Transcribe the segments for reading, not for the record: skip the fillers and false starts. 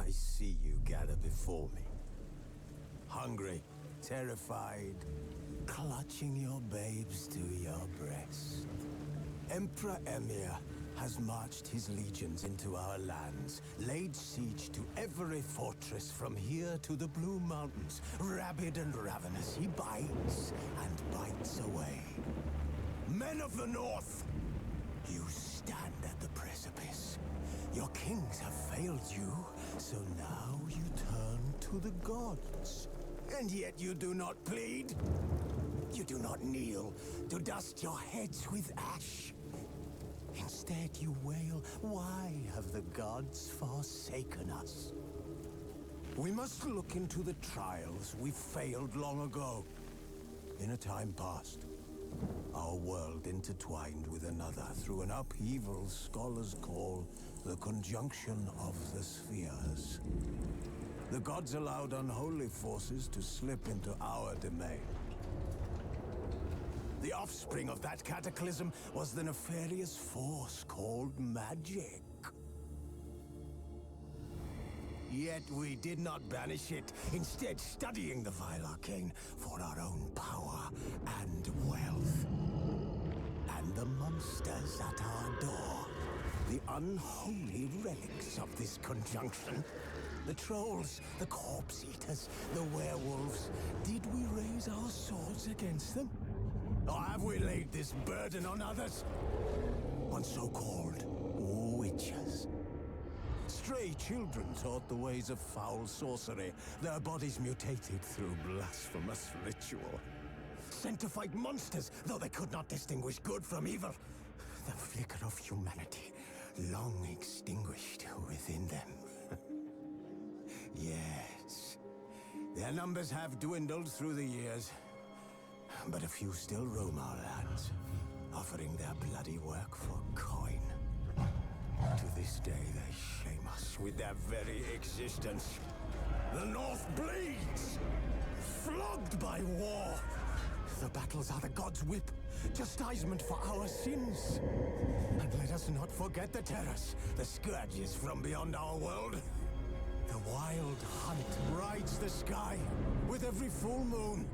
I see you gather before me. Hungry, terrified, clutching your babes to your breast. Emperor Emir has marched his legions into our lands, laid siege to every fortress from here to the Blue Mountains. Rabid and ravenous, he bites and bites away. Men of the North, you stand at the precipice. Your kings have failed you, so now you turn to the gods. And yet you do not plead. You do not kneel to dust your heads with ash. Instead you wail, why have the gods forsaken us? We must look into the trials we failed long ago. In a time past, our world intertwined with another through an upheaval scholars call the conjunction of the spheres. The gods allowed unholy forces to slip into our domain. The offspring of that cataclysm was the nefarious force called magic. Yet we did not banish it, instead studying the vile arcane for our own power and wealth. And the monsters at our door, the unholy relics of this conjunction. The trolls, the corpse eaters, the werewolves. Did we raise our swords against them? Or have we laid this burden on others? On so-called witches. Stray children taught the ways of foul sorcery, their bodies mutated through blasphemous ritual. Sent to fight monsters, though they could not distinguish good from evil. The flicker of humanity, long extinguished within them. Yes, their numbers have dwindled through the years, but a few still roam our lands, offering their bloody work for coin. To this day, they shame us with their very existence. The North bleeds, flogged by war. The battles are the gods' whip, chastisement for our sins. And let us not forget the terrors, the scourges from beyond our world. The wild hunt rides the sky with every full moon.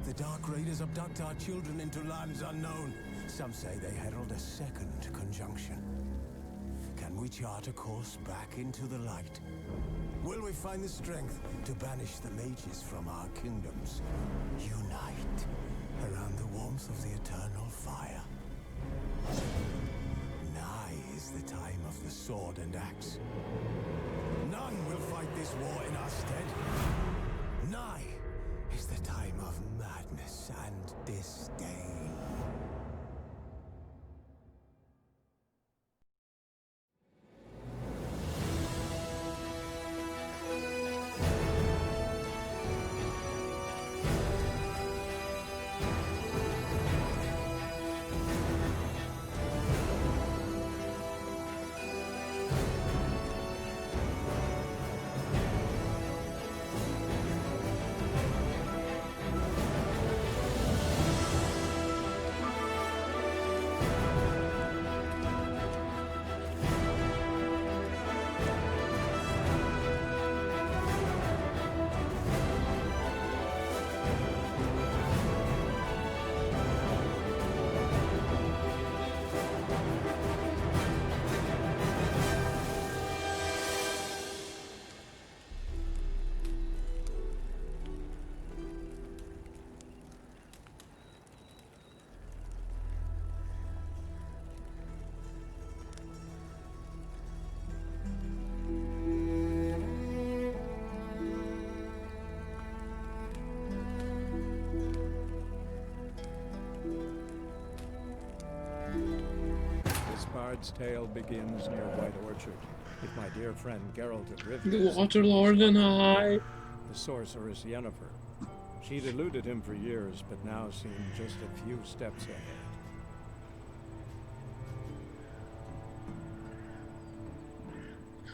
The Dark Raiders abduct our children into lands unknown. Some say they herald a second conjunction. Can we chart a course back into the light? Will we find the strength to banish the mages from our kingdoms? Unite around the warmth of the eternal fire. Nigh is the time of the sword and axe. None will fight this war in our stead. Nigh is the time of madness and disdain. Bard's tale begins near White Orchard, with my dear friend Geralt of Rivia. The Water Lord and I. The sorceress Yennefer. She'd eluded him for years, but now seemed just a few steps ahead.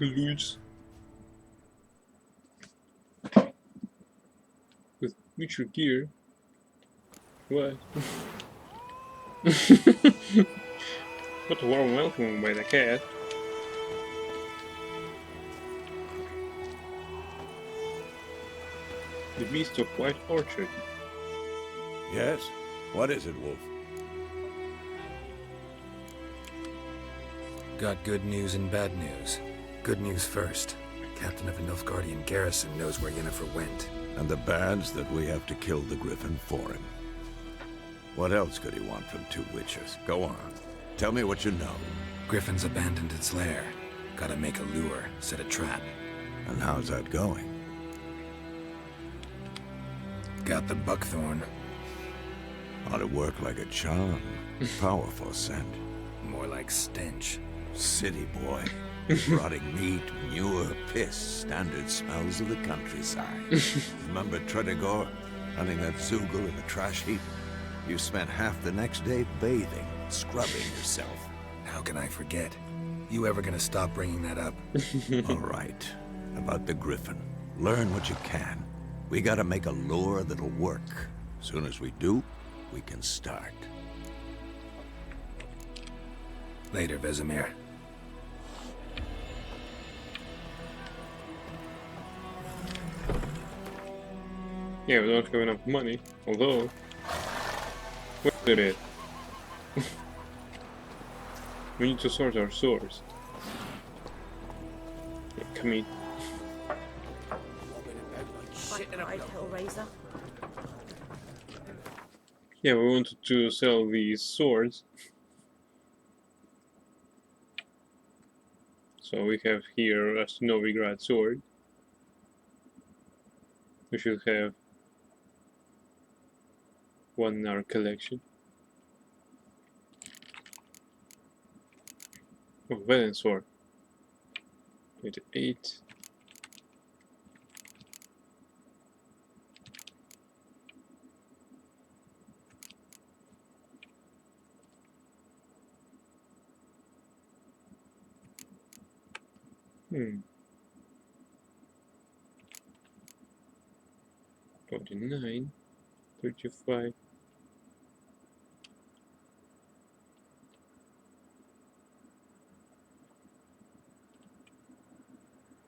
Lose. With future gear. What? What a warm welcome by the cat. The Beast of White Orchard. Yes? What is it, Wolf? Got good news and bad news. Good news first. Captain of the Nilfgaardian garrison knows where Yennefer went. And the bad's that we have to kill the Griffin for him. What else could he want from two witchers? Go on. Tell me what you know. Griffin's abandoned its lair. Gotta make a lure, set a trap. And how's that going? Got the buckthorn. Ought to work like a charm. Powerful scent. More like stench. City boy. Rotting meat, manure, piss, standard smells of the countryside. Remember Tredegor? Hunting that Zoogle in the trash heap? You spent half the next day bathing, scrubbing yourself. How can I forget? You ever gonna stop bringing that up? All right. About the Griffin. Learn what you can. We gotta make a lure that'll work. Soon as we do, we can start. Later, Vesemir. Yeah, we don't have enough money, although... Wait a minute. We need to sort our swords. Yeah, come in. Right, Hellraiser. Yeah, we wanted to sell these swords. So we have here a Novigrad sword. We should have one in our collection. Oh, Velen sword. 28. Hmm. 49, 35.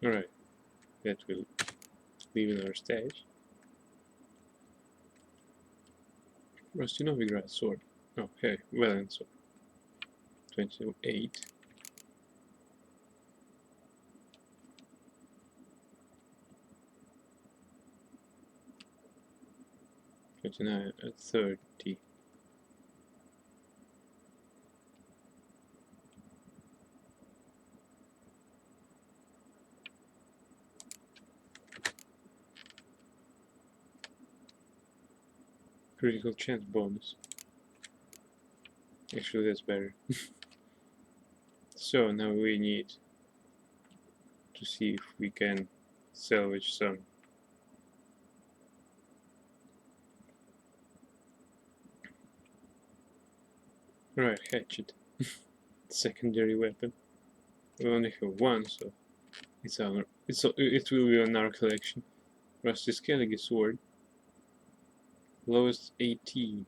Alright, that will leave in our stash. Rusty Novigrad sword. Okay, Velen sword. 28. At 30. Critical chance bonus. Actually, that's better. So now we need to see if we can salvage some. Right, hatchet. Secondary weapon. We only have one, so it will be on our collection. Rusty Skellige sword. Lowest 18.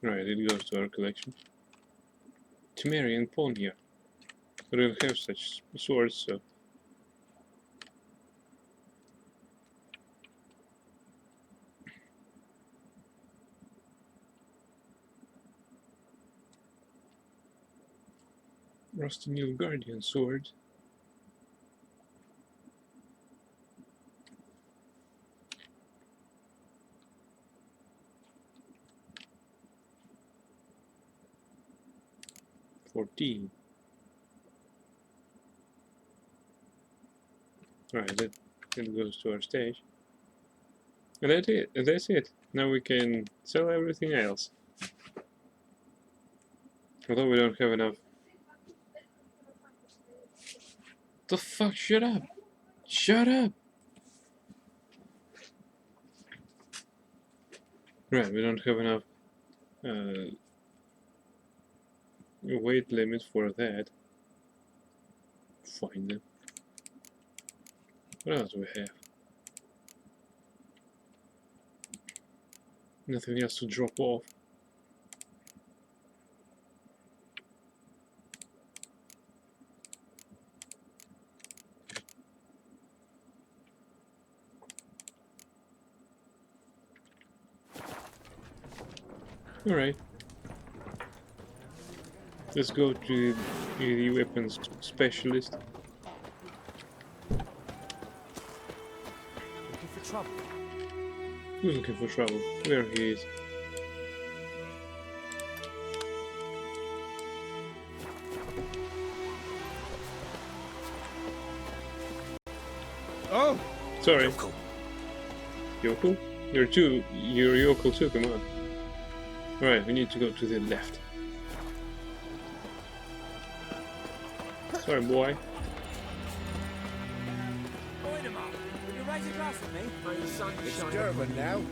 Right, it goes to our collection. Temerian Ponya. We don't have such swords, so. Rusty Nilfgaardian sword. $14. Alright, that goes to our stage. And that's it. Now we can sell everything else. Although we don't have enough. The fuck? Shut up! Shut up! Right, we don't have enough weight limit for that. Fine then. What else do we have? Nothing else to drop off. Alright. Let's go to the weapons specialist. Looking for trouble? Who's looking for trouble? Where he is? Oh! Sorry. Yokel? You're Yokel too, come on. Alright, we need to go to the left. Sorry, boy. Point him up. Will you raise a glass for me? May the sun It's shine Durban upon now.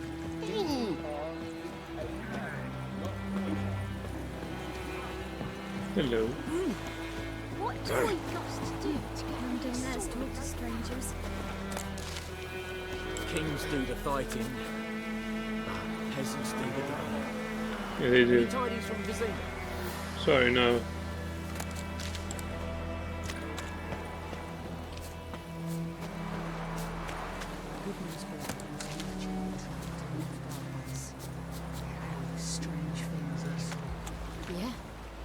Hello. What do we got to do to get on down there to talk to strangers? Kings do the fighting. Peasants do the digging. Yeah, they do. Tidings from Vizima. Sorry, no. Strange things they saw. Yeah.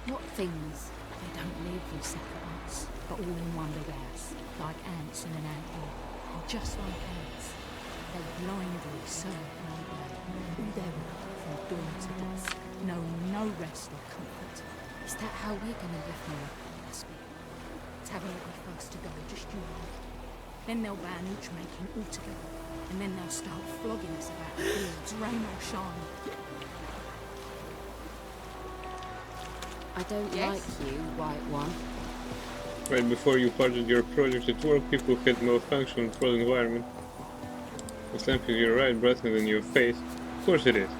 What things? They don't live in separate huts, but all in one big house, like ants in an anthill. And just like ants, they blindly serve one day, all their work from dawn to dusk, knowing no rest or comfort. Is that how we're gonna live now? Must be. Let's have a little first to go, just you and I. Then they'll ban making altogether, and then they'll start flogging us about the fields, rain or shine. I don't like you, White One. Right before you started your project at work, people had malfunction for the environment. It's lamp is your right, brighter than your face. Of course it is.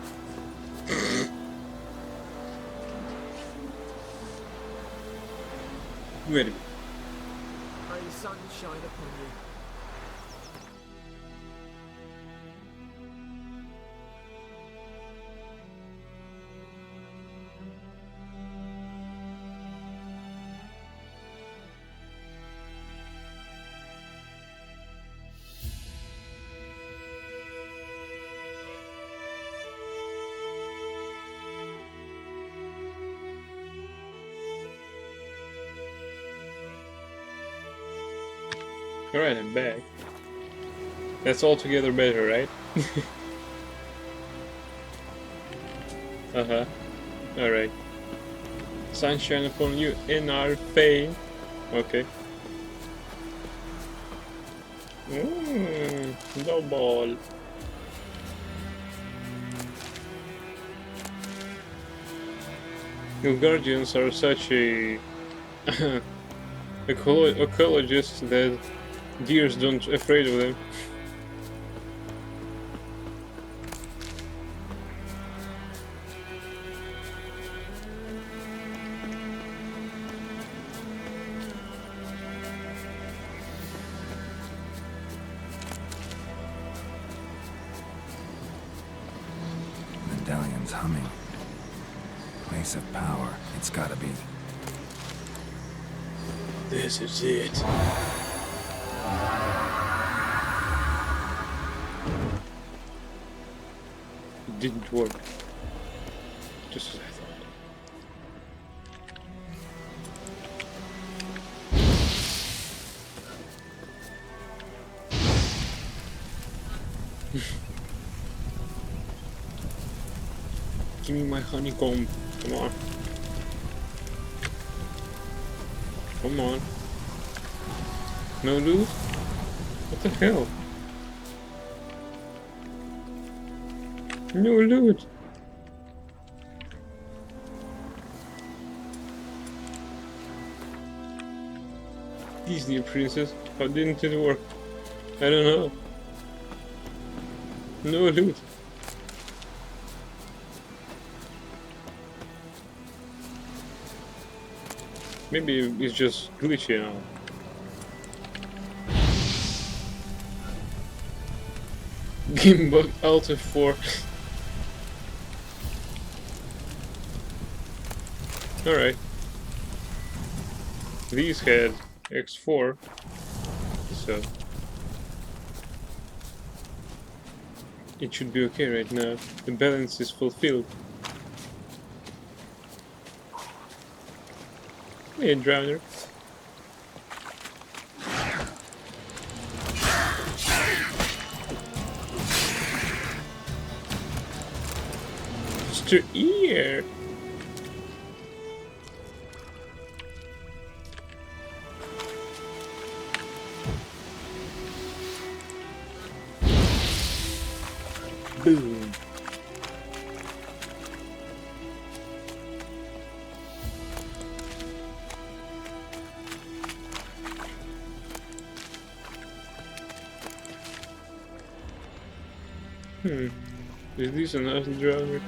Wait a minute. May the sun shine upon you. Alright, I'm back. That's altogether better, right? Uh-huh. Alright. Sunshine upon you in our fame. Okay. Double. Your guardians are such a ecologists that deers don't afraid of them. Medallion's humming. Place of power. It's gotta be. This is it. It didn't work. Just as I thought. Give me my honeycomb. Come on. Come on. No loot? What the hell? No loot! Disney princess, how didn't it work? I don't know. No loot. Maybe it's just glitchy now. Gamebug Alt F4. Alright. These had X4, so it should be okay right now. The balance is fulfilled. Hey, Drowner. Just your ear. Boom. Is this another drowner?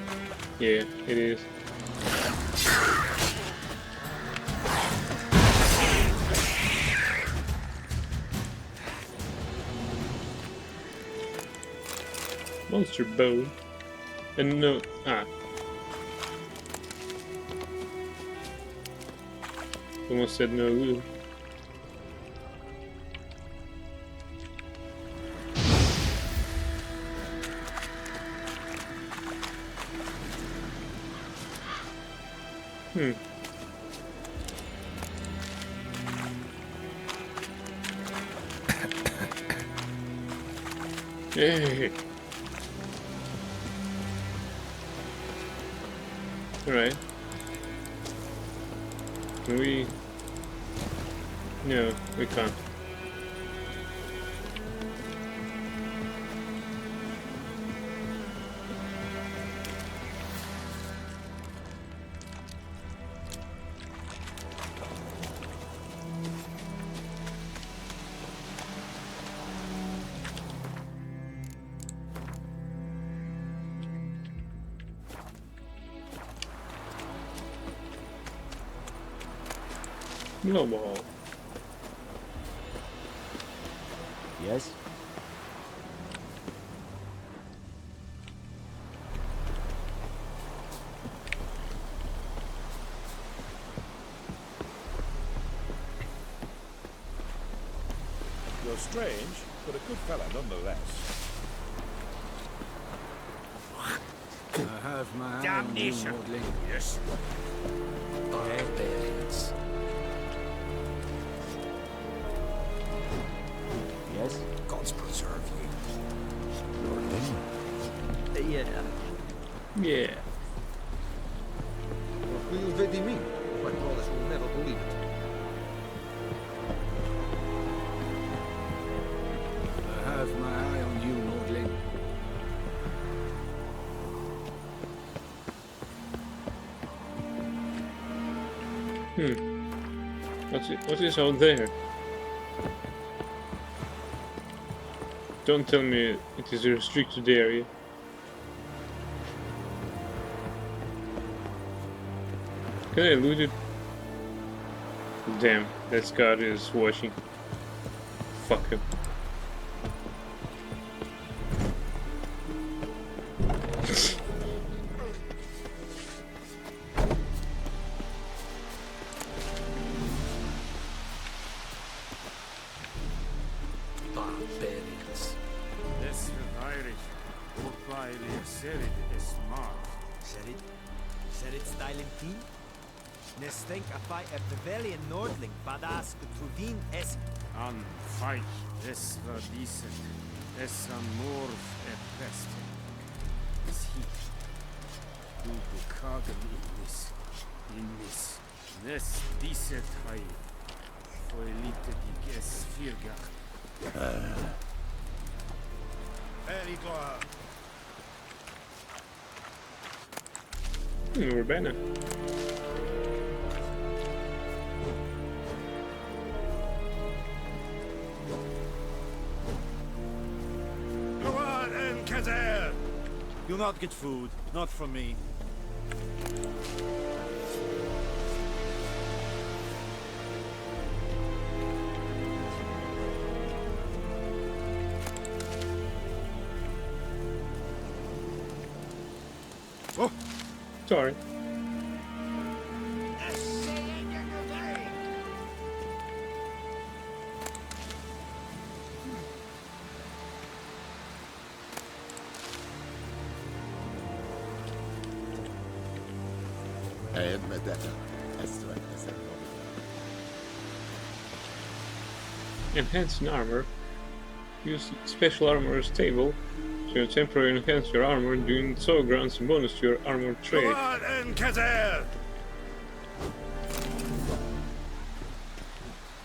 Yeah, it is. Monster bow. And no. Almost said no glue. Hey. Alright. Can we... No, we can't. No more. Yes? You're strange, but a good fella nonetheless. I have my Damnation. Yes? Barbarians. Yes? Gods preserve you. Lord Yeah. Yeah. What will they mean? My brothers will never believe it. I have my eye on you, Nordling. What is out there? Don't tell me it is a restricted area. Can I loot it? Damn, that guard is watching. Fuck him. Barbarians. This Irish. Urbaili Serid is smart. Serit stylen team? Nestenk afai Pavilion Nordling Badas Truvin es An fight. Es var decent. Es an morf pest. Is heat. Du bekagen in this. Nes decent high. For elite dig es virgach. Very glad. Urbana. Luan and Kazer! You'll not get food, not from me. Oh, sorry. Enhancing armor. Use special armor stable to temporarily enhance your armor, doing so grants a bonus to your armor trait. Hurrah and Kazer!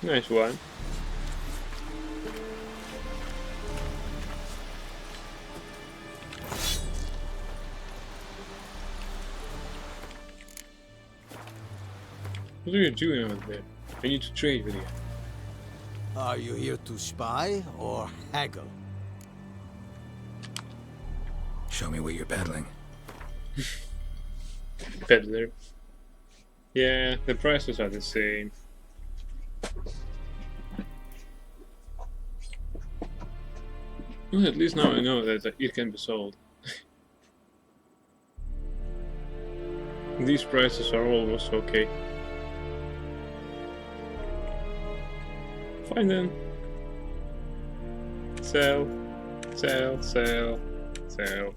Nice one. What are you doing out there? I need to trade with you. Are you here to spy or haggle? Show me what you're peddling. Peddler. Yeah, the prices are the same. Well, at least now I know that it can be sold. These prices are almost okay. Fine then. Sell, sell, sell, sell.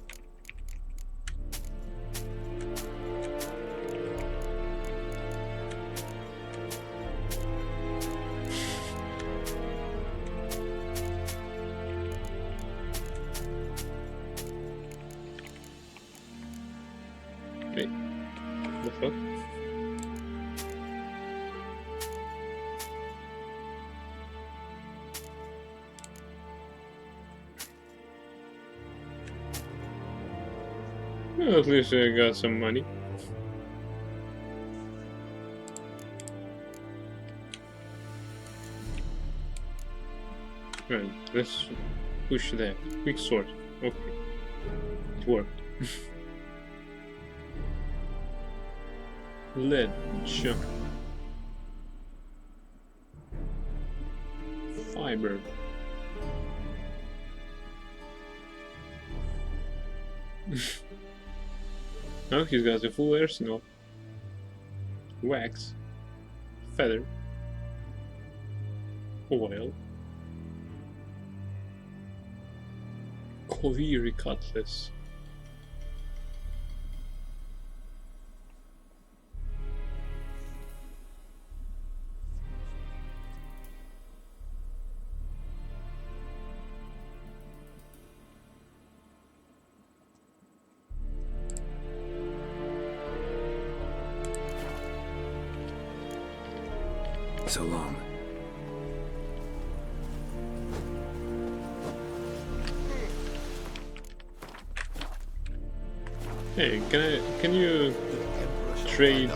Wait, the fuck? Well, at least I got some money. Right, let's push that. Quick sword. Okay. It worked. Lead chunk. Fiber. Now he's got the full arsenal. Wax. Feather. Oil. Koviri cutlass. So long. Hey, can you trade?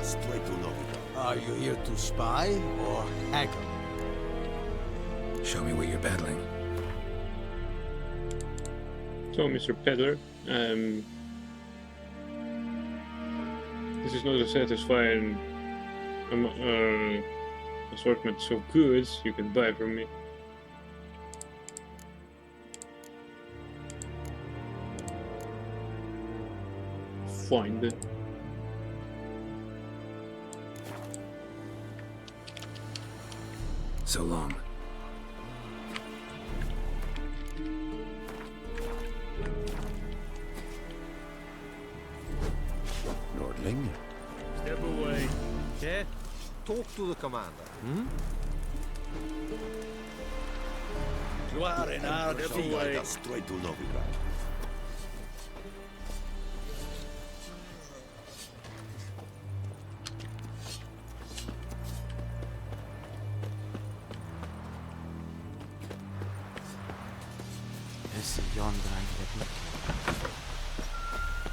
Are you here to spy or haggle? Show me what you're peddling. So, Mr. Peddler, this is not a satisfying assortment of goods you can buy from me. Find it. So long. Nordling? Step away. Okay? Talk to the commander. Step away. Straight to Novigrad.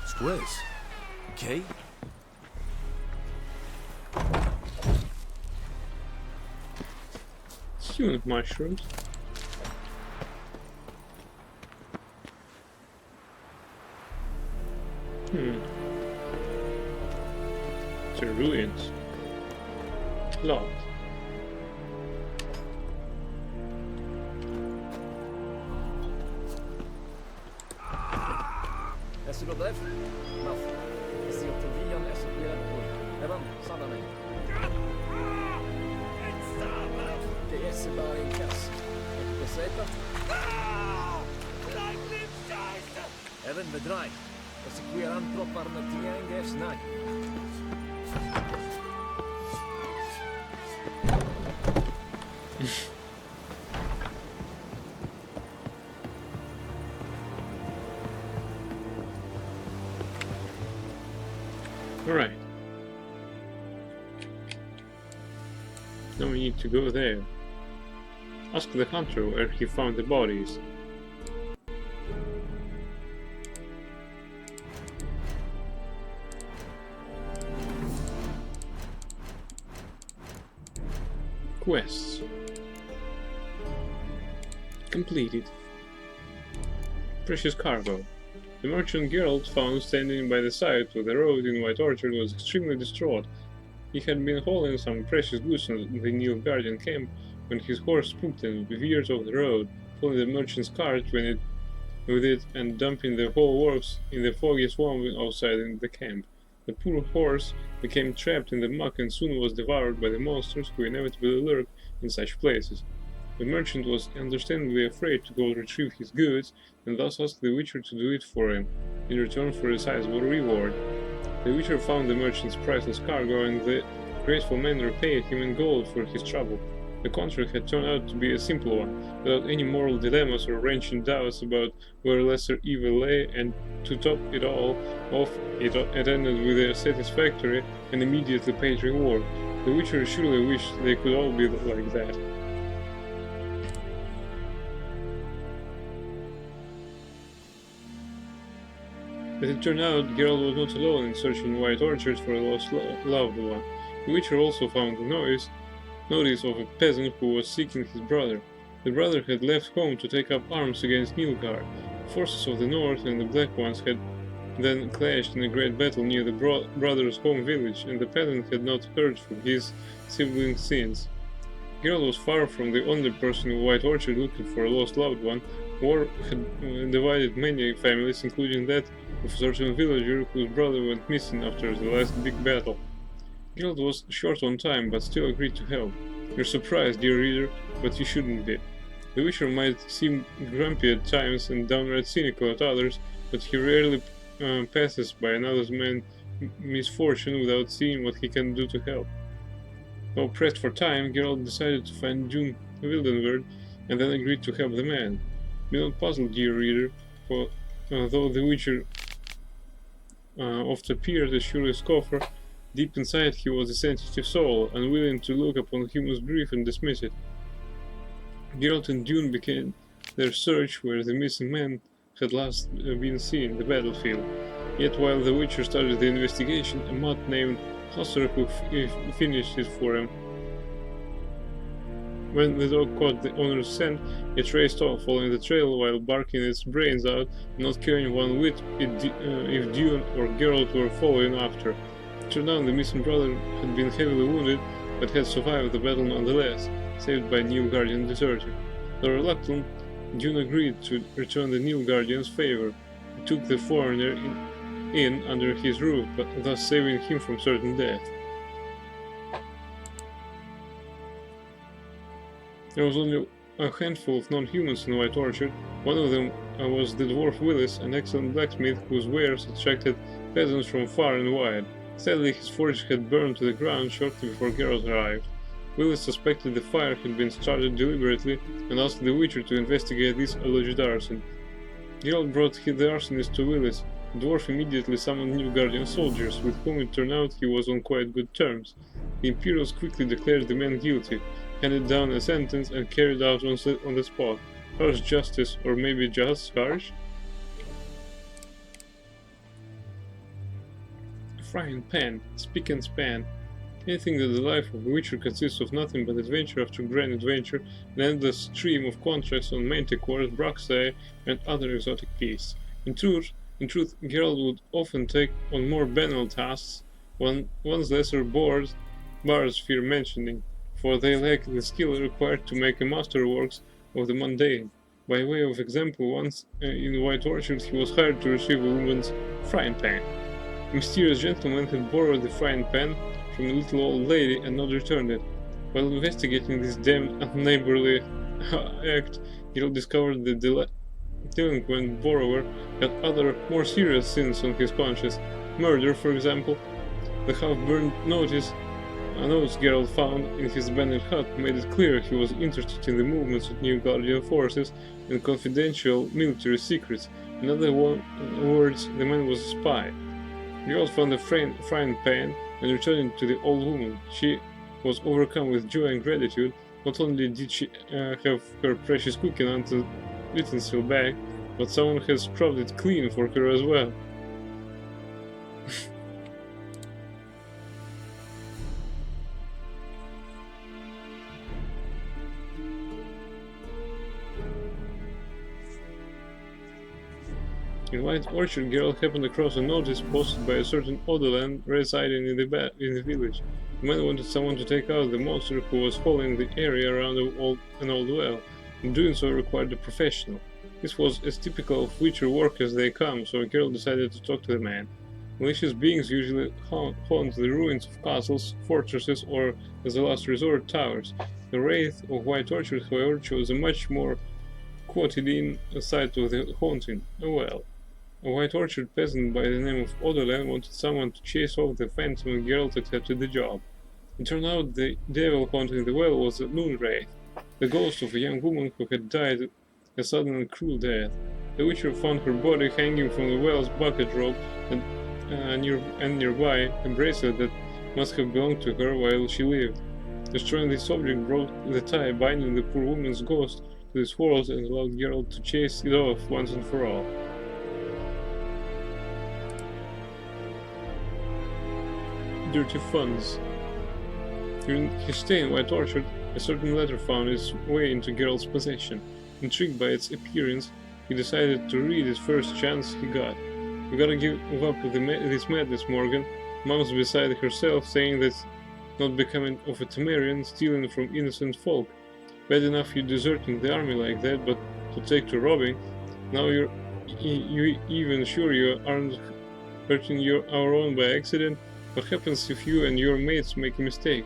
Squares. Okay. Student mushrooms. Ceruleans. Locked. SW, Maf, SCTV SW, Evan, Sandamen. Det är Sebarian Kass. Besätta. Evan bedraai. Execueran proper natiang snag. Alright. Now we need to go there. Ask the hunter where he found the bodies. Quests. Completed. Precious cargo. The merchant Geralt found standing by the side of the road in White Orchard was extremely distraught. He had been hauling some precious goods in the Nilfgaardian camp when his horse spooked and veered off the road, pulling the merchant's cart with it and dumping the whole works in the foggy swamp outside the camp. The poor horse became trapped in the muck and soon was devoured by the monsters who inevitably lurk in such places. The merchant was understandably afraid to go retrieve his goods, and thus asked the Witcher to do it for him, in return for a sizable reward. The Witcher found the merchant's priceless cargo, and the grateful man repaid him in gold for his trouble. The contract had turned out to be a simple one, without any moral dilemmas or wrenching doubts about where lesser evil lay, and to top it all off, it ended with a satisfactory and immediately paid reward. The Witcher surely wished they could all be like that. As it turned out, Geralt was not alone in searching White Orchard for a lost loved one. The Witcher also found a notice of a peasant who was seeking his brother. The brother had left home to take up arms against Nilfgaard. The forces of the North and the Black Ones had then clashed in a great battle near the brother's home village, and the peasant had not heard from his siblings since. Geralt was far from the only person in White Orchard looking for a lost loved one. War had divided many families, including that of a certain villager whose brother went missing after the last big battle. Geralt was short on time, but still agreed to help. You're surprised, dear reader, but you shouldn't be. The Witcher might seem grumpy at times and downright cynical at others, but he rarely passes by another man's misfortune without seeing what he can do to help. Though pressed for time, Geralt decided to find Dune Wildenwerd and then agreed to help the man. Be not puzzled, dear reader, for though the Witcher oft appeared a surely scoffer, deep inside he was a sensitive soul, unwilling to look upon human grief and dismiss it. Geralt and Dune began their search where the missing man had last been seen, the battlefield. Yet while the Witcher started the investigation, a mutt named Husser who finished it for him. When the dog caught the owner's scent, it raced off, following the trail while barking its brains out, not caring one whit if Dune or Geralt were following after. It turned out the missing brother had been heavily wounded, but had survived the battle nonetheless, saved by Nilfgaardian deserter. Though reluctant, Dune agreed to return the Nilfgaardian's favor. He took the foreigner in under his roof, but thus saving him from certain death. There was only a handful of non-humans in White Orchard. One of them was the dwarf Willis, an excellent blacksmith whose wares attracted peasants from far and wide. Sadly, his forge had burned to the ground shortly before Geralt arrived. Willis suspected the fire had been started deliberately and asked the Witcher to investigate this alleged arson. Geralt brought the arsonist to Willis. The dwarf immediately summoned Nilfgaardian soldiers, with whom it turned out he was on quite good terms. The Imperials quickly declared the man guilty, handed down a sentence, and carried out on the spot. Harsh justice, or maybe just harsh? Frying pan, spick and span. Anything that the life of a Witcher consists of nothing but adventure after grand adventure, an endless stream of contracts on Manticore, Bruxae, and other exotic beasts. In truth, Geralt would often take on more banal tasks, one's lesser bards fear mentioning, for they lack the skill required to make a masterworks of the mundane. By way of example, once in White Orchard he was hired to retrieve a woman's frying pan. A mysterious gentleman had borrowed the frying pan from a little old lady and not returned it. While investigating this damned unneighborly act, Geralt discovered that the delinquent borrower had other, more serious sins on his conscience. Murder, for example. The half-burned notes Geralt found in his abandoned hut made it clear he was interested in the movements of Nilfgaardian forces and confidential military secrets. In other words, the man was a spy. Geralt found a frying pan and returned to the old woman. She was overcome with joy and gratitude. Not only did she have her precious cooking utensil back, but someone had scrubbed it clean for her as well. In White Orchard, Geralt happened across a notice posted by a certain Odolan residing in the village. The man wanted someone to take out the monster who was following the area around an old well, and doing so required a professional. This was as typical of Witcher work as they come, so Geralt decided to talk to the man. Malicious beings usually haunt the ruins of castles, fortresses, or, as a last resort, towers. The Wraith of White Orchard, however, chose a much more quotidian side of the haunting, a well. A White Orchard peasant by the name of Odolan wanted someone to chase off the phantom, and Geralt accepted the job. It turned out the devil haunting the well was a moon wraith, the ghost of a young woman who had died a sudden and cruel death. The Witcher found her body hanging from the well's bucket rope and nearby a bracelet that must have belonged to her while she lived. Destroying this object broke the tie binding the poor woman's ghost to this world and allowed Geralt to chase it off once and for all. Dirty funds. During his stay in White Orchard, a certain letter found its way into Geralt's possession. Intrigued by its appearance, he decided to read it first chance he got. "You gotta give up with this madness, Morgan," Mom's beside herself, saying that not becoming of a Temerian, stealing from innocent folk. Bad enough you deserting the army like that, but to take to robbing, now you even sure you aren't hurting our own by accident? What happens if you and your mates make a mistake?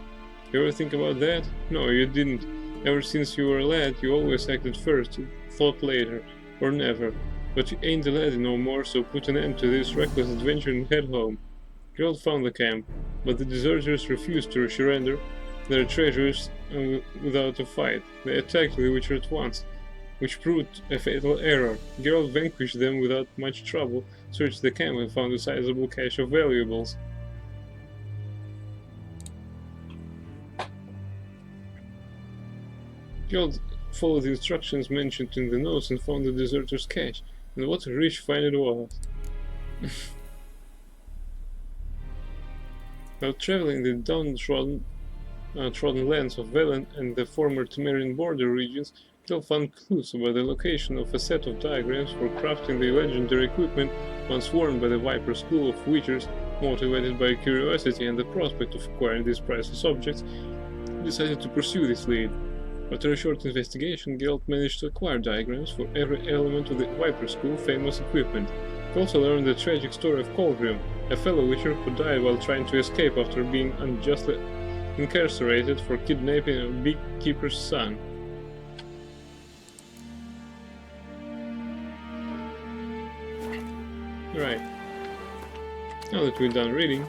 You ever think about that? No, you didn't. Ever since you were a lad, you always acted first, thought later, or never. But you ain't a lad no more, so put an end to this reckless adventure and head home. Geralt found the camp, but the deserters refused to surrender their treasures without a fight. They attacked the Witcher at once, which proved a fatal error. Geralt vanquished them without much trouble, searched the camp and found a sizable cache of valuables. Geralt followed the instructions mentioned in the notes and found the deserter's cache, and what a rich find it was. While traveling the downtrodden lands of Velen and the former Temerian border regions, Geralt found clues about the location of a set of diagrams for crafting the legendary equipment once worn by the Viper School of Witchers. Motivated by curiosity and the prospect of acquiring these priceless objects, he decided to pursue this lead. After a short investigation, Geralt managed to acquire diagrams for every element of the Viper School famous equipment. He also learned the tragic story of Colgrim, a fellow Witcher who died while trying to escape after being unjustly incarcerated for kidnapping a big keeper's son. Right. Now that we're done reading,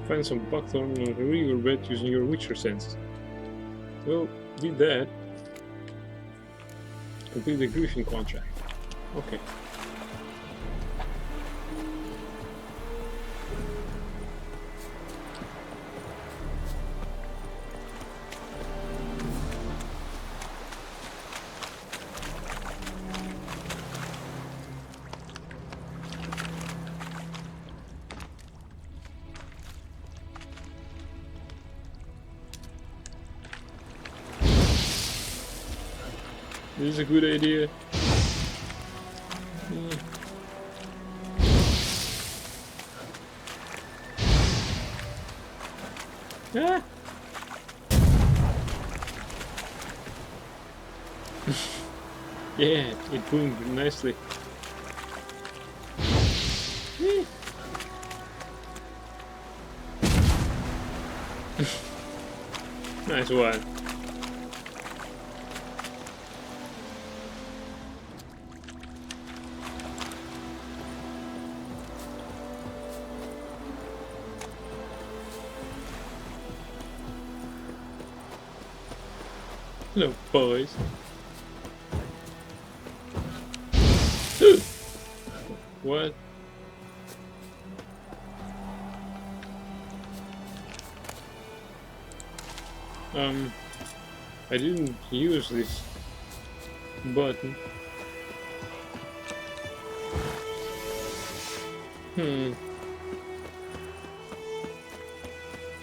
find some buckthorn on a riverbed using your Witcher senses. Well, did that. Complete the Griffin contract. Okay. This is a good idea. Ah! Yeah, it boomed nicely. Nice one. Hello, boys. What? I didn't use this button.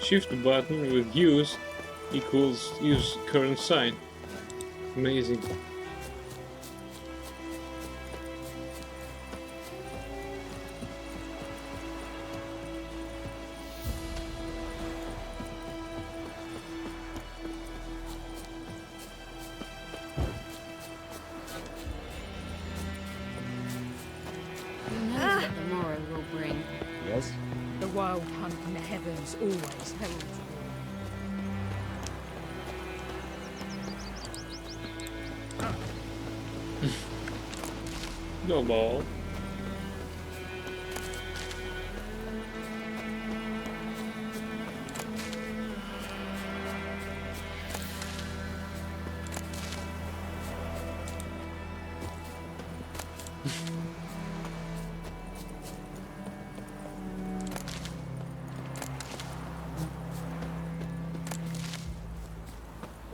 Shift button with use equals use current sign. Amazing. Who knows what the morrow will bring? Yes? The wild hunt in the heavens always heralds war. No ball.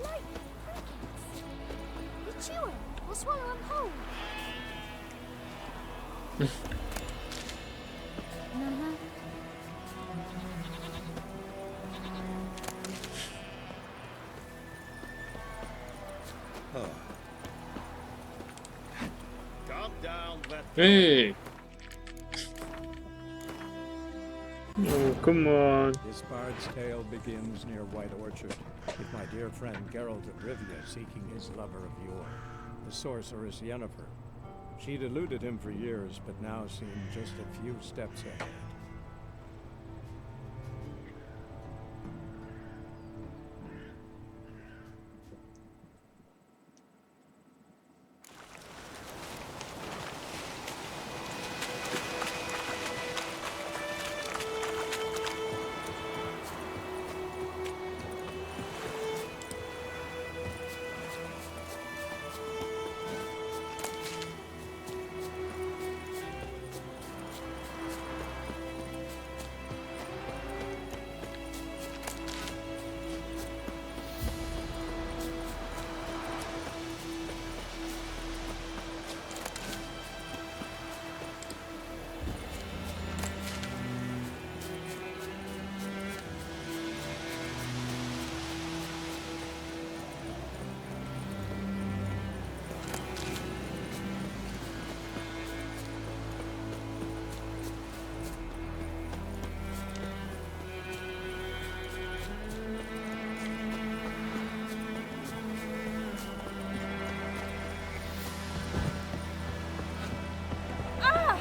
Light crickets. You chew it or swallow them whole. Uh-huh. Calm down, let Hey! Oh, come on. This bard's tale begins near White Orchard, with my dear friend Geralt of Rivia seeking his lover of yore, the sorceress Yennefer. She'd eluded him for years, but now seemed just a few steps ahead.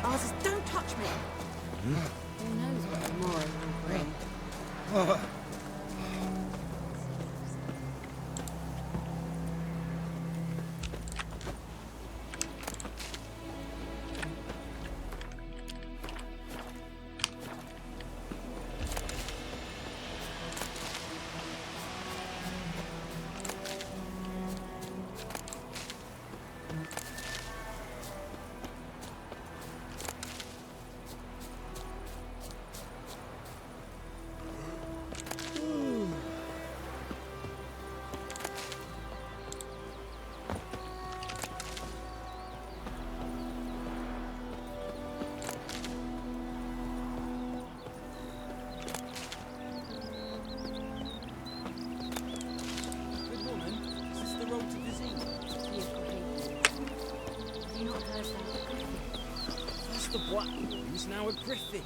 Arthur, don't touch me! Who knows what the morrow will bring? Good woman, is this the road to Vizine? Have you not heard about Griffith? That's the Black Boy who's now a Griffin.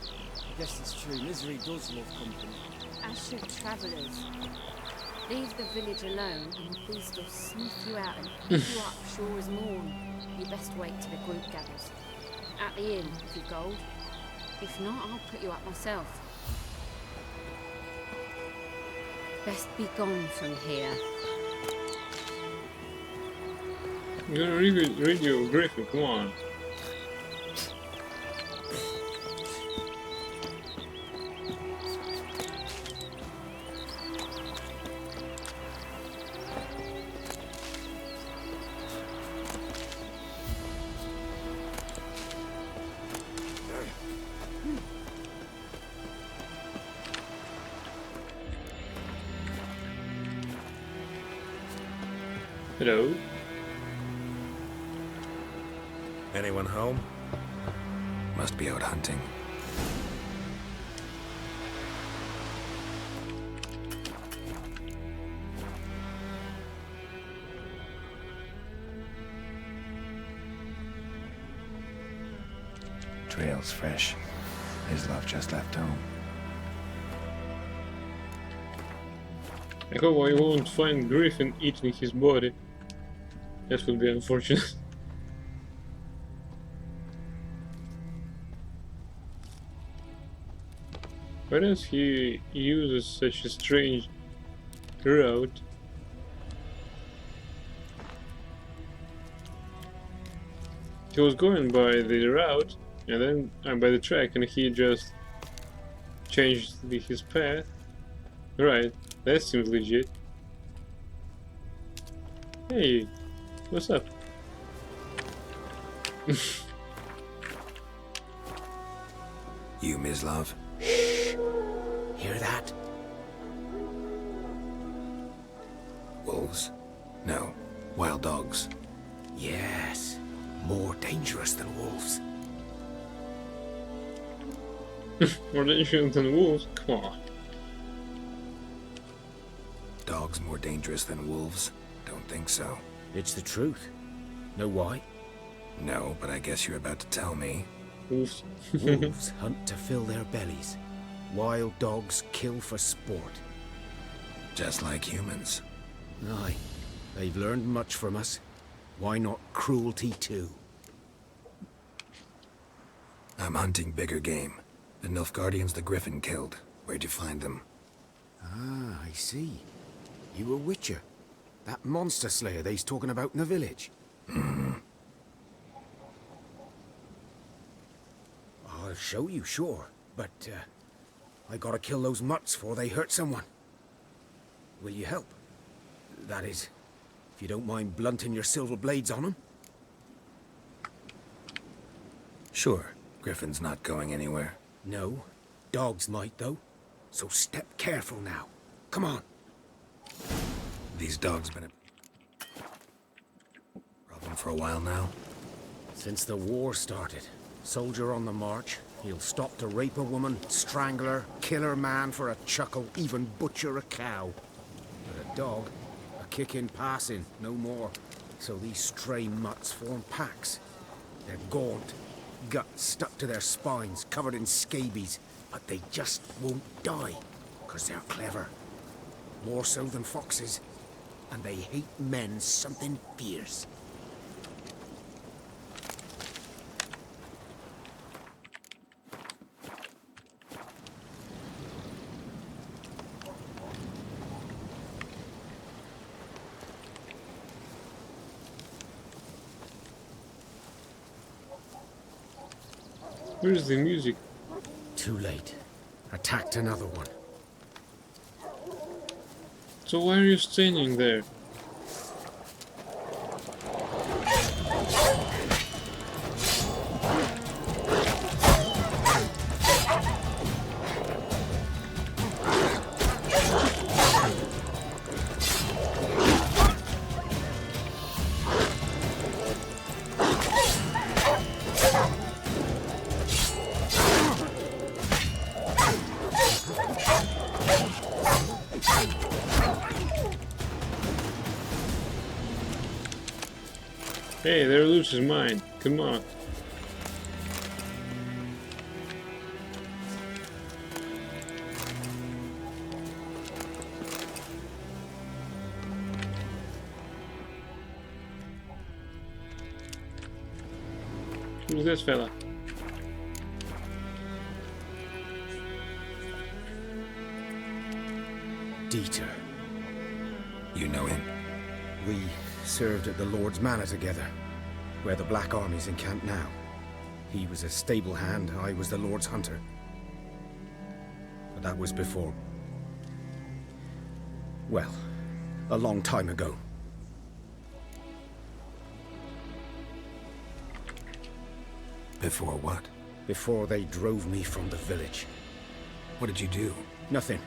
I guess it's true, misery does love company. As should travellers. Leave the village alone and the beast will sniff you out and pick you up sure as morn. You best wait till the group gathers. At the inn, if you've gold. If not, I'll put you up myself. Best be gone from here. You're gonna radio Griffin, come on. Hello. Anyone home? Must be out hunting. Trail's fresh. Mislav just left home. I hope I won't find Griffin eating his body. That would be unfortunate. Why does he use such a strange route? He was going by the route and then by the track, and he just changed his path. Right, that seems legit. Hey, what's up? You, Mislav? Hear that? Wolves? No. Wild dogs. Yes. More dangerous than wolves. More dangerous than wolves? Come on. Dogs more dangerous than wolves? Don't think so. It's the truth. Know why? No, but I guess you're about to tell me. Wolves. Wolves hunt to fill their bellies. Wild dogs kill for sport. Just like humans. Aye. They've learned much from us. Why not cruelty too? I'm hunting bigger game. The Nilfgaardians the Griffin killed. Where'd you find them? Ah, I see. You a witcher. That monster slayer they's talking about in the village. I'll show you, sure. But, I gotta kill those mutts before they hurt someone. Will you help? That is, if you don't mind blunting your silver blades on them. Sure. Griffin's not going anywhere. No. Dogs might, though. So step careful now. Come on. These dogs been a problem for a while now? Since the war started. Soldier on the march. He'll stop to rape a woman, strangle her, kill her man for a chuckle, even butcher a cow. But a dog, a kick in passing, no more. So these stray mutts form packs. They're gaunt, guts stuck to their spines, covered in scabies, but they just won't die, 'cause they're clever. More so than foxes, and they hate men something fierce. Where's the music? Too late. Attacked another one. So why are you standing there? Hey, there loses mine. Come on. Who's this fella? Dieter. You know him? We served at the Lord's Manor together, where the Black Army's encamped now. He was a stable hand, I was the Lord's hunter. But that was before... well, a long time ago. Before what? Before they drove me from the village. What did you do? Nothing.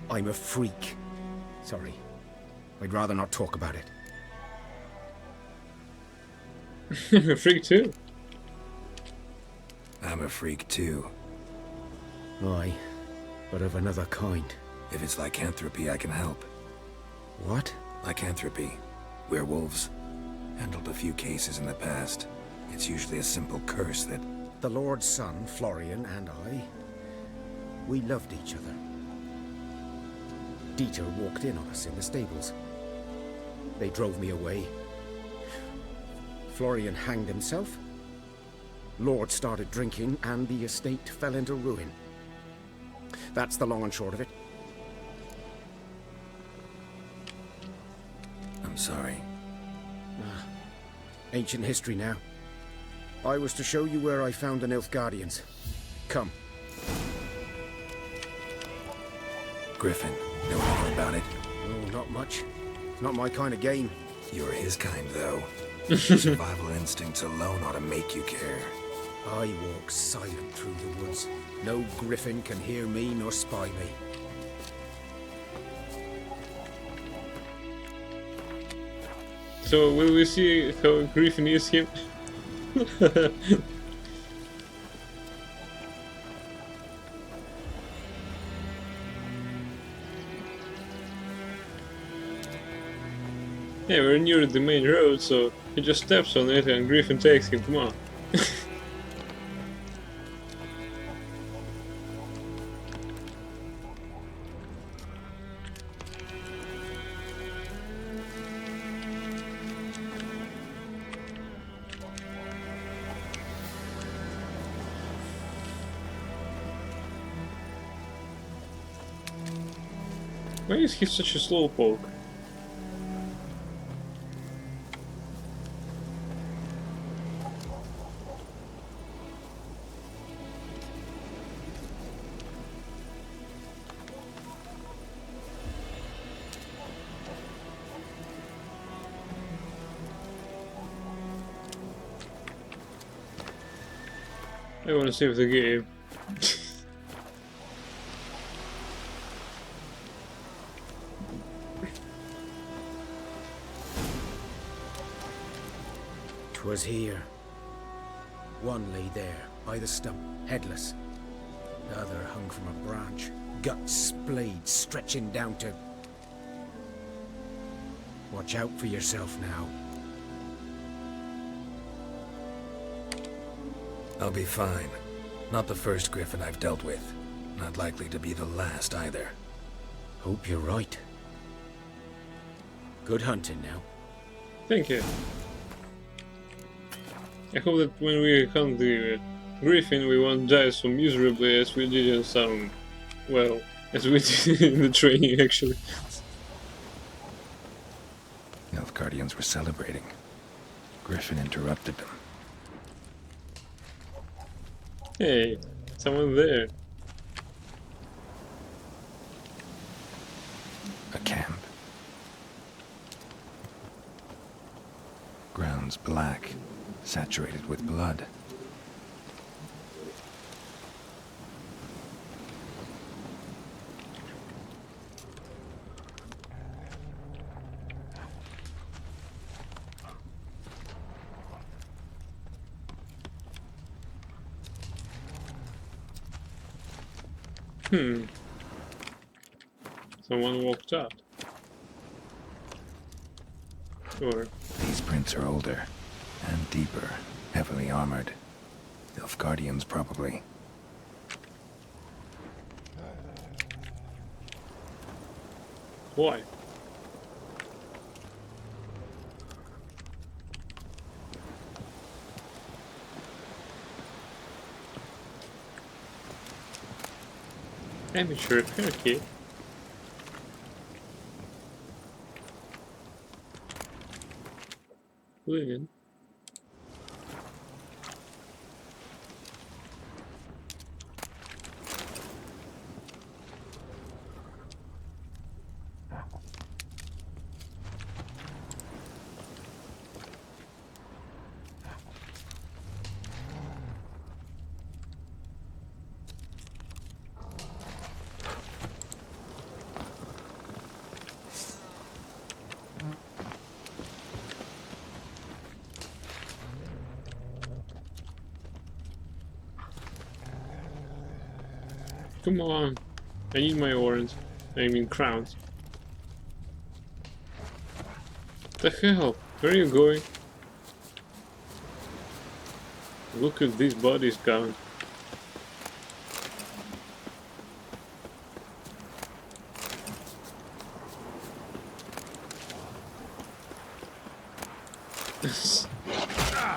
I'm a freak. Sorry. I'd rather not talk about it. I'm a freak too. I'm a freak too. Aye, but of another kind. If it's lycanthropy, I can help. What? Lycanthropy. Werewolves. Handled a few cases in the past. It's usually a simple curse that... The Lord's son, Florian, and I, we loved each other. Dieter walked in on us in the stables. They drove me away. Florian hanged himself. Lord started drinking, and the estate fell into ruin. That's the long and short of it. I'm sorry. Ancient history now. I was to show you where I found the Nilfgaardians. Come. Griffin, know anything about it? Oh, not much. It's not my kind of game. You're his kind, though. Survival instincts alone ought to make you care. I walk silent through the woods. No griffin can hear me nor spy me. So will we see how Griffin is him? Yeah, we're near the main road, so he just steps on it and Griffin takes him. Come on. Why is he such a slowpoke? I want to save the game. Was here. One lay there, by the stump, headless. The other hung from a branch, guts splayed, stretching down to... Watch out for yourself now. I'll be fine. Not the first Griffin I've dealt with. Not likely to be the last either. Hope you're right. Good hunting now. Thank you. I hope that when we hunt the Griffin we won't die so miserably as we did in some... well, as we did in the training actually. Nilfgaardians were celebrating. Griffin interrupted them. Hey, someone there. A camp. Grounds black, saturated with blood. Someone walked out. Sure. These prints are older and deeper, heavily armored. Nilfgaardians, probably. Why? Amateur haircut. Linen. Come on. I need my orange. I mean crowns. The hell? Where are you going? Look at these bodies count.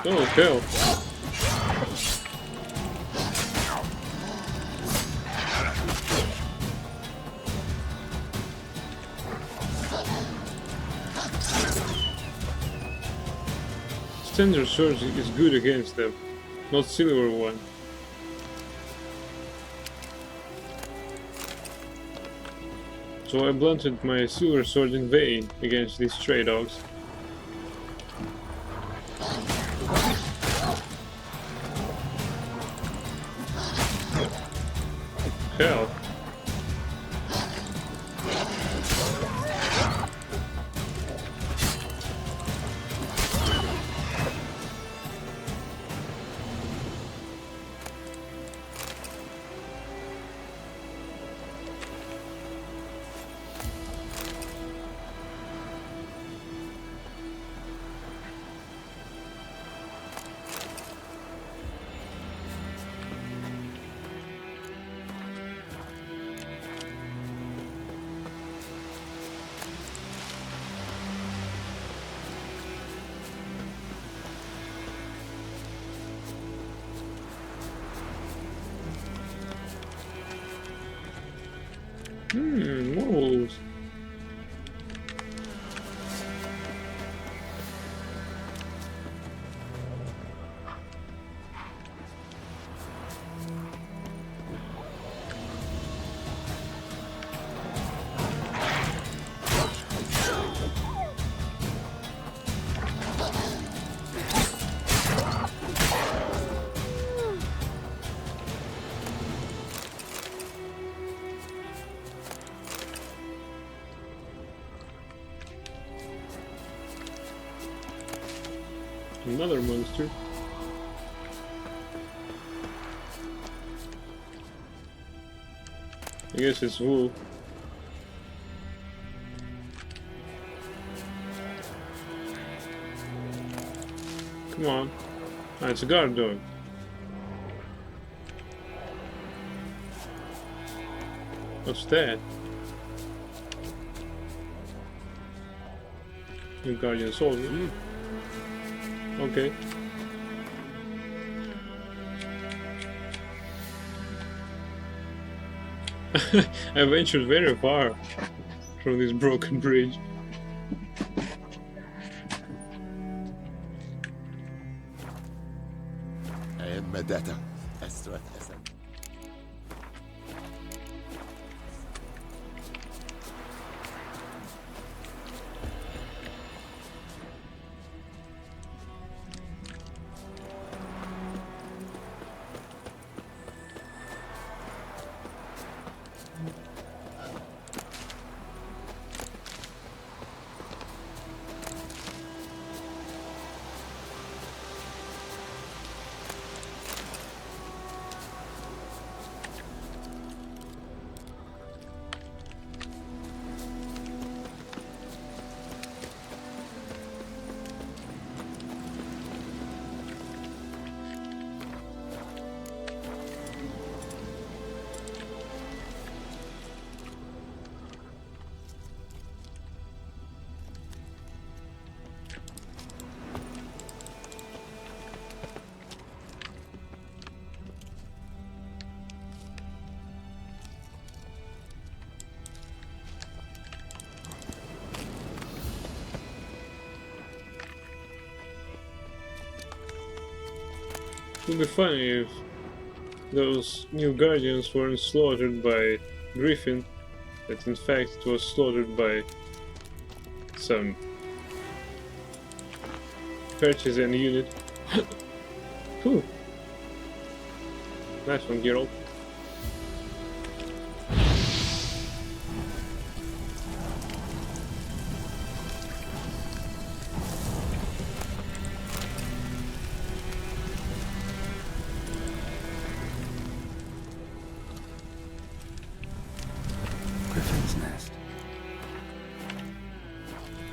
Oh hell. Standard sword is good against them, not silver one. So I blunted my silver sword in vain against these stray dogs. Hell. Wolves. Another monster. I guess it's wool. Come on. Ah, it's a guard dog. What's that? New guardian soldier. Okay. I ventured very far from this broken bridge. Medetta. It would be funny if those new guardians weren't slaughtered by Griffin, that in fact it was slaughtered by some partisan unit. Whew. Nice one, Geralt.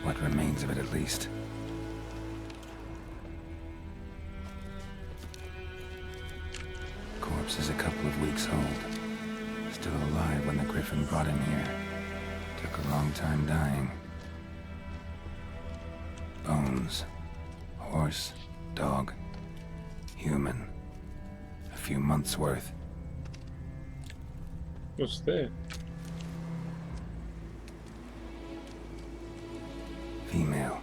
What remains of it, at least. Corpse is a couple of weeks old. Still alive when the Griffin brought him here. Took a long time dying. Bones. Horse. Dog. Human. A few months' worth. What's that? Female.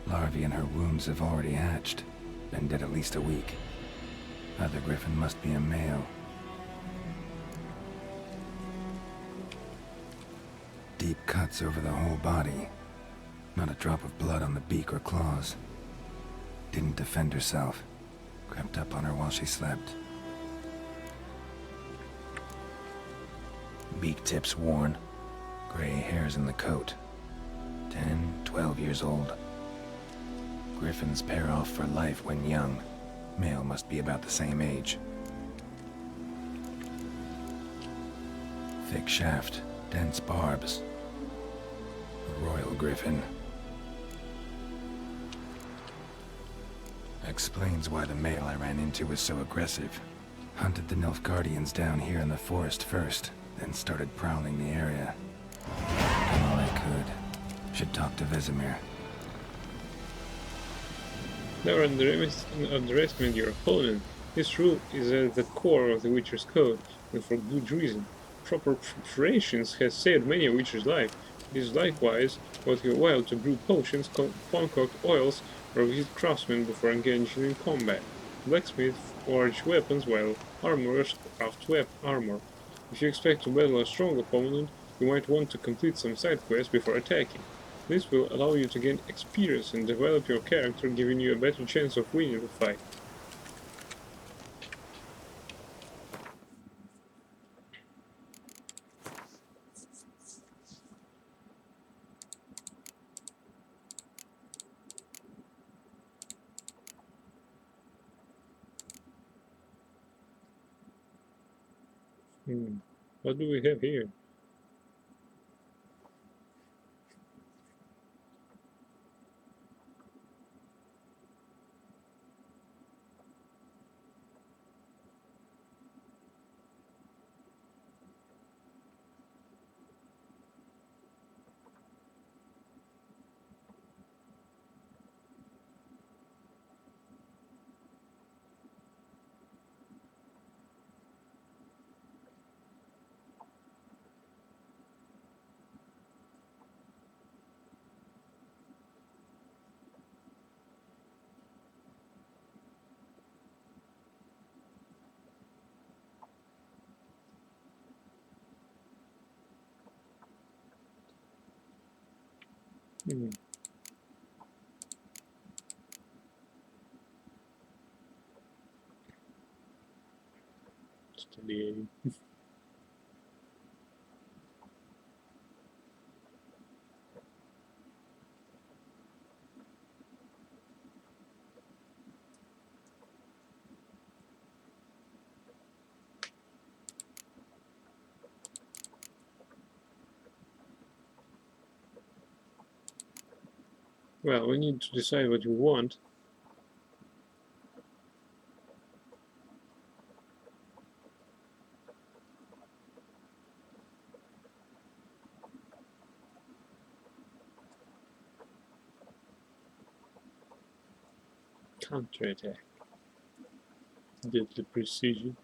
Larvae in her wombs have already hatched. Been dead at least a week. Other Griffin must be a male. Deep cuts over the whole body. Not a drop of blood on the beak or claws. Didn't defend herself. Crept up on her while she slept. Beak tips worn. Gray hairs in the coat. 10, 12 years old. Griffins pair off for life when young. Male must be about the same age. Thick shaft, dense barbs. A royal griffin. Explains why the male I ran into was so aggressive. Hunted the Nilfgaardians down here in the forest first, then started prowling the area. Done all I could. Should talk to Vesemir. Never underestimate your opponent. This rule is at the core of the Witcher's code, and for good reason. Proper preparations has saved many a Witcher's life. It is likewise worth your while to brew potions, concoct oils, or visit craftsmen before engaging in combat. Blacksmiths forge weapons, while armorers craft armor. If you expect to battle a strong opponent, you might want to complete some side quests before attacking. This will allow you to gain experience and develop your character, giving you a better chance of winning the fight. What do we have here? Studying. Well, we need to decide what you want. Counterattack. Deadly precision.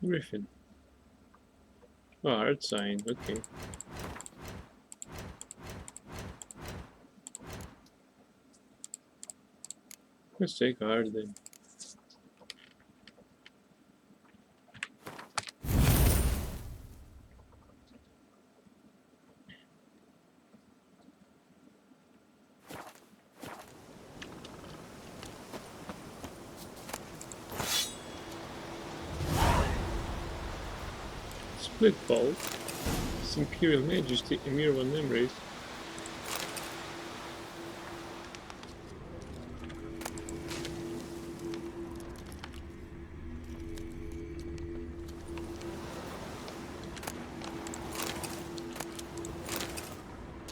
Griffin. Oh, art sign, okay. Let's take art then. Split Ball. His Imperial Majesty Emir Van Emreis.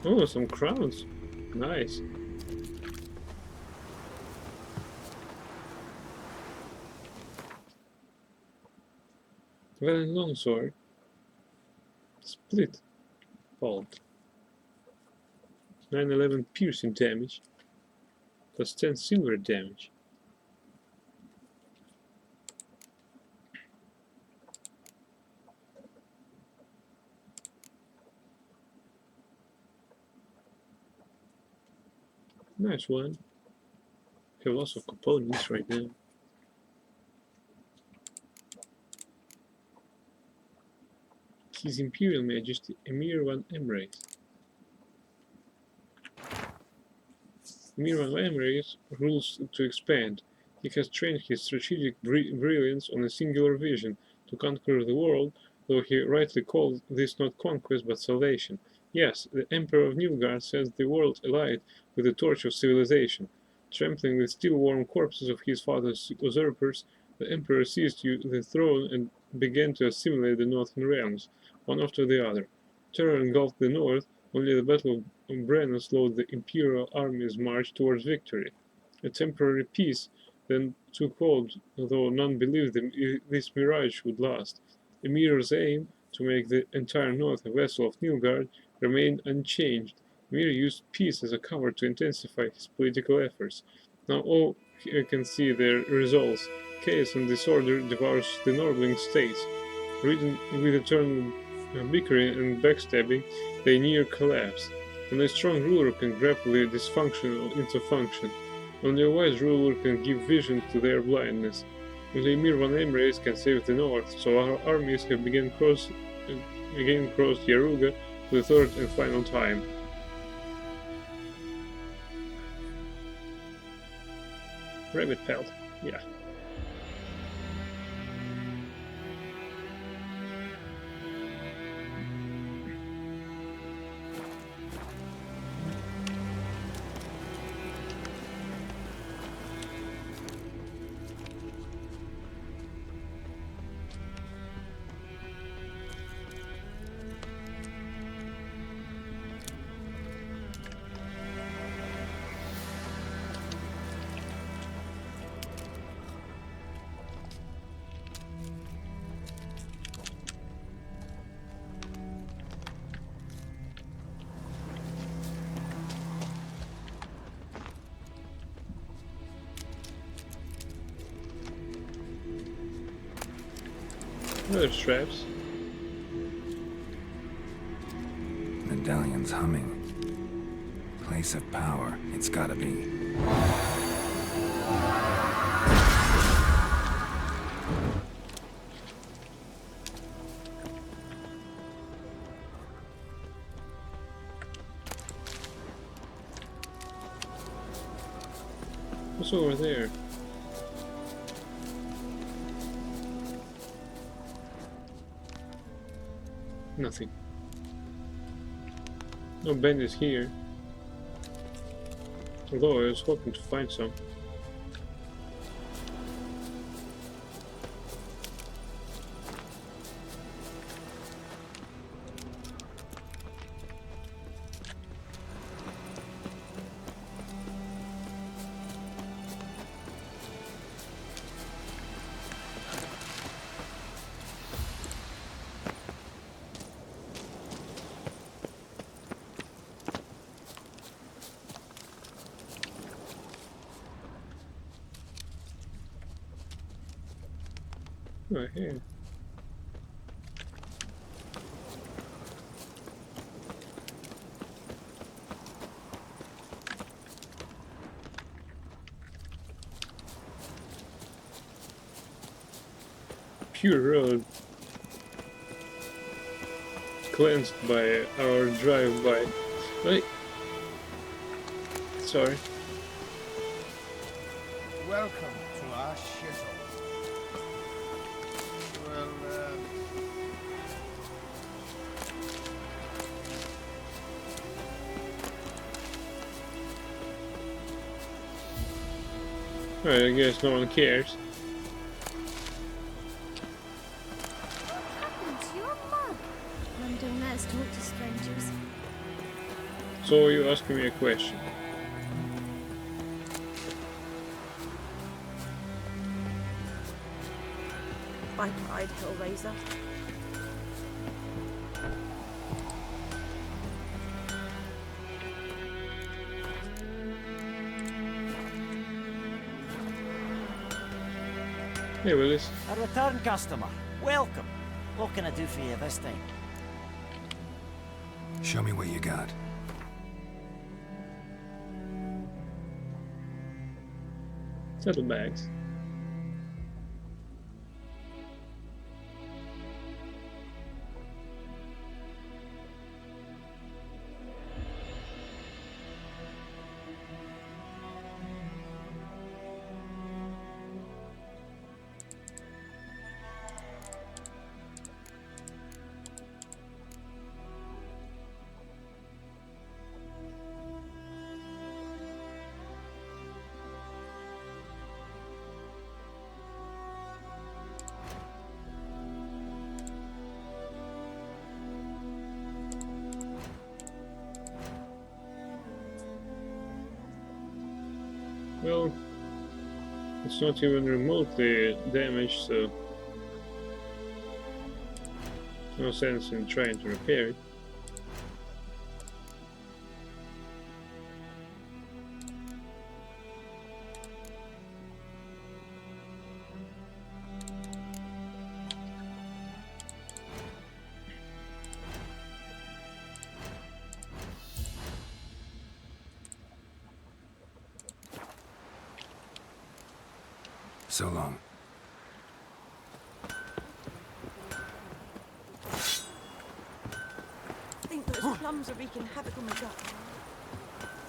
Oh, some crowns. Nice. Velen Longsword. Split bolt. 911 piercing damage. Plus 10 silver damage. Nice one. Have lots of components right now. His Imperial Majesty Emir Van Emreis. Emir Van Emreis rules to expand. He has trained his strategic brilliance on a singular vision to conquer the world, though he rightly calls this not conquest but salvation. Yes, the Emperor of Nilfgaard sets the world alight with the torch of civilization. Trampling the still-warm corpses of his father's usurpers, the Emperor seized the throne and began to assimilate the northern realms, one after the other. Terror engulfed the north, only the Battle of Brenna slowed the Imperial army's march towards victory. A temporary peace then took hold, though none believed this mirage would last. Emir's aim, to make the entire north a vassal of Nilfgaard, remained unchanged. Emir used peace as a cover to intensify his political efforts. Now all can see their results. Chaos and disorder devours the northern states. Ridden with eternal bickering and backstabbing, they near collapse. Only a strong ruler can grapple the dysfunction into function. Only a wise ruler can give vision to their blindness. Only Emir Van Emreis can save the north, so our armies have again crossed Yaruga for the third and final time. Rabbit pelt, yeah. Another straps. Medallion's humming. Place of power, it's gotta be. What's over there? Nothing. No bandits here. Although I was hoping to find some. Right here. Pure road. Cleansed by our drive-by. Wait. Sorry. Welcome to our shithole. Well, Alright, I guess no one cares. What happened to your mug? Mum don't let us talk to strangers. So you asking me a question. By pride, Hellraiser. Hey Willis. A return customer. Welcome. What can I do for you this time? Show me what you got. Saddlebags. Well, it's not even remotely damaged, so no sense in trying to repair it. So long. I think those plums are wreaking havoc on my gut.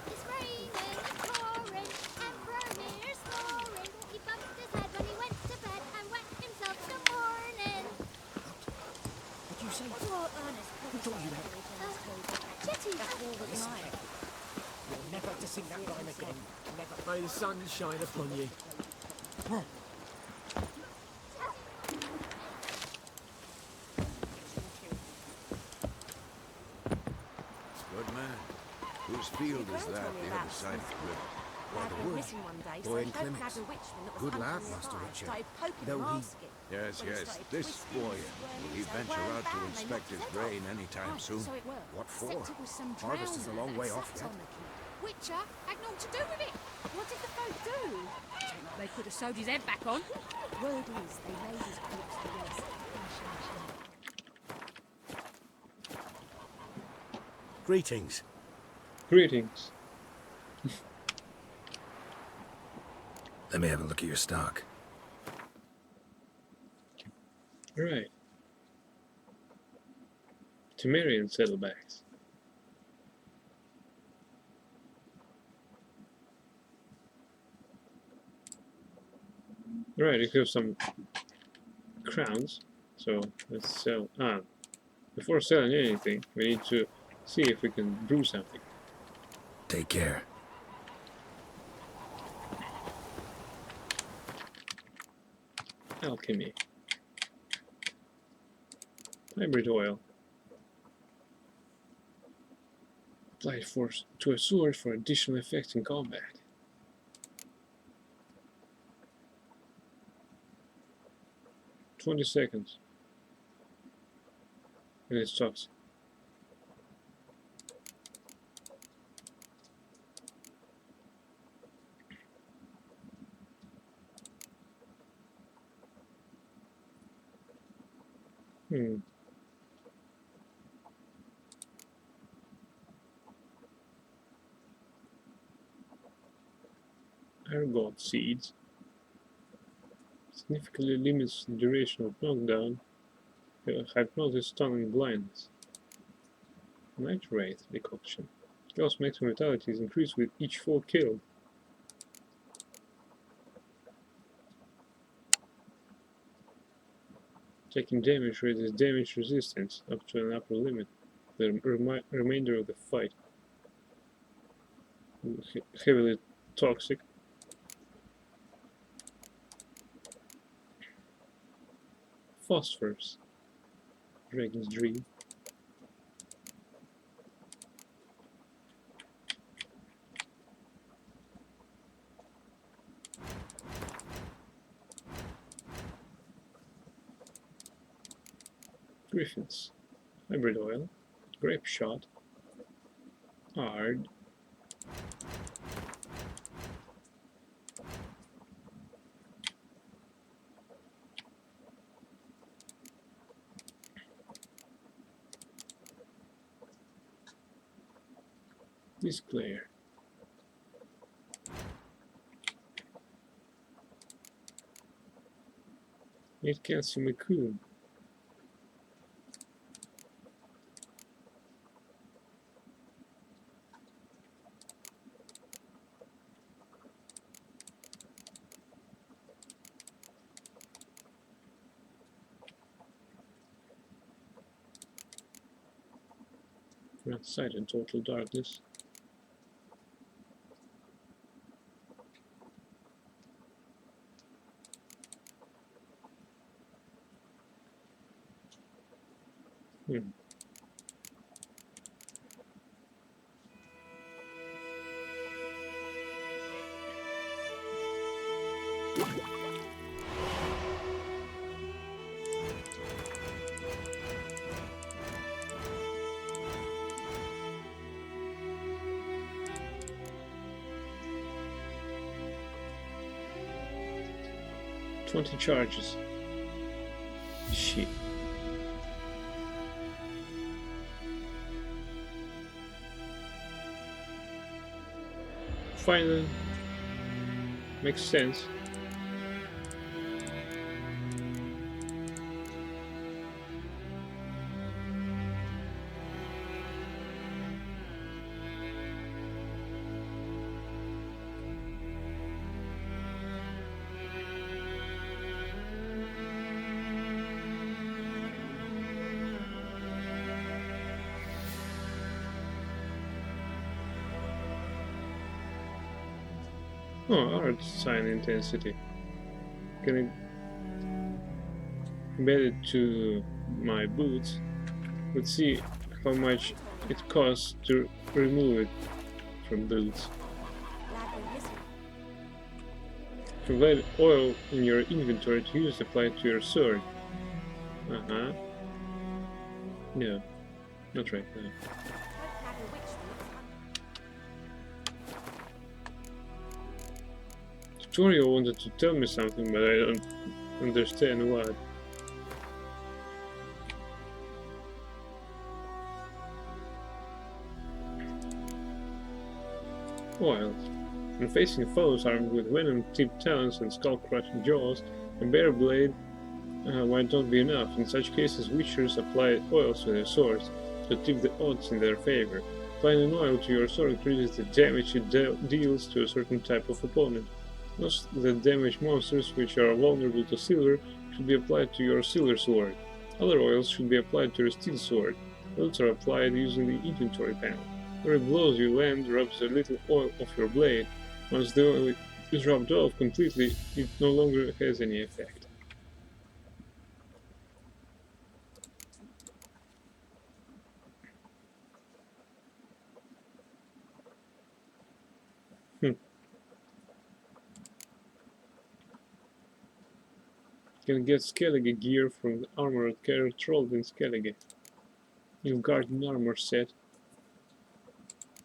It's raining, it's pouring, and Vermeer's snoring. He bumped his head when he went to bed and wet himself till morning. What do you say? What honest? Who told you that? Chitty, That's all that matters. You're never to sing that rhyme again. Never. May the sun shine upon you. Good man. Whose field is that the other side of the river? I'd been missing one day, so Boy I in poked Clements. out a witchman that was Good hunting lad, the Master sky. Richard. Started poking Though him he- asking. Yes, When he yes. started This twisting boy. his worm, Will he he said, venture "Well out to done," they inspect knocked his head grain off. anytime Right, soon? So it worked. What for? Except it was some Harvest is a drowner long way that off sat yet. on the kid. Witcher had naught to do with it. What did the folk do? They could have sewed his head back on. Word is they laid his corpse to rest. Greetings. Greetings. Let me have a look at your stock. Right. Temerian saddlebags. Right, you have some crowns, so let's sell. Before selling anything, we need to see if we can brew something. Take care. Alchemy. Hybrid oil. Applied force to a sword for additional effects in combat. "20 seconds. And it stops. Ergot seeds significantly limits the duration of knockdown, hypnosis, stun, and blindness. Night Wraith decoction. Chaos maximum vitality is increased with each foe killed. Taking damage raises damage resistance up to an upper limit the remainder of the fight. Heavily toxic. Phosphorus. Dragon's Dream. Griffins. Hybrid Oil. Grape Shot. Ard. Disclair. Need calcium Cocoon. Red Sight and Total Darkness. $20 charges. Shit. Finally, makes sense. Oh, art sign intensity. Can I embed it to my boots? Let's see how much it costs to remove it from boots. Provide oil in your inventory to use applied to your sword. No, not right now. Tutorial wanted to tell me something, but I don't understand what. Oil. When facing foes armed with venom-tipped talons and skull-crushing jaws, a bare blade might not be enough. In such cases, witchers apply oils to their swords to tip the odds in their favor. Applying an oil to your sword increases the damage it deals to a certain type of opponent. Most of the damaged monsters which are vulnerable to silver should be applied to your silver sword. Other oils should be applied to your steel sword. Oils are applied using the inventory panel. Every blow you land rubs a little oil off your blade. Once the oil is rubbed off completely, it no longer has any effect. You can get Skellige gear from the armored Trolled in Skellige. Nilfgaardian armor set.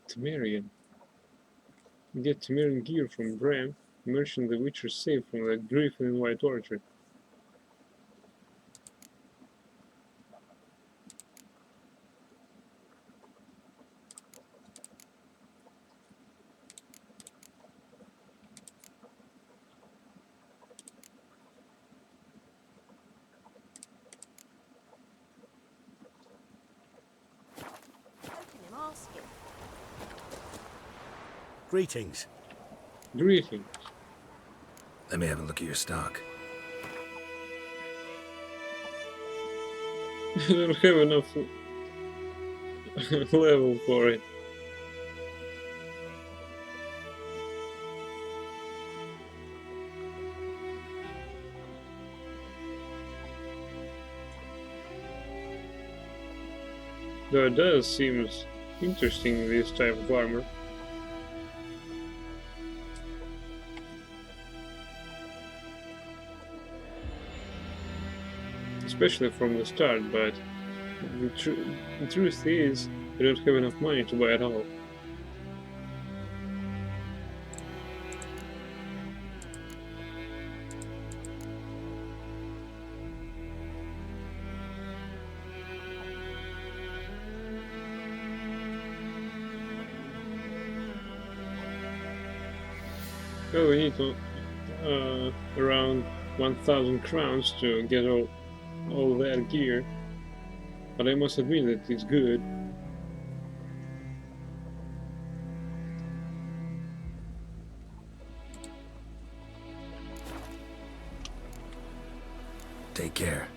Temerian. Get Temerian gear from Bram, merchant the Witcher saved from the Griffin in White Orchard. Greetings. Greetings. Let me have a look at your stock. I don't have enough level for it. Though it does seem interesting, this type of armor. Especially from the start, but the truth is, I don't have enough money to buy it all. Oh, we need around 1,000 crowns to get all that gear, but I must admit that it's good. Take care.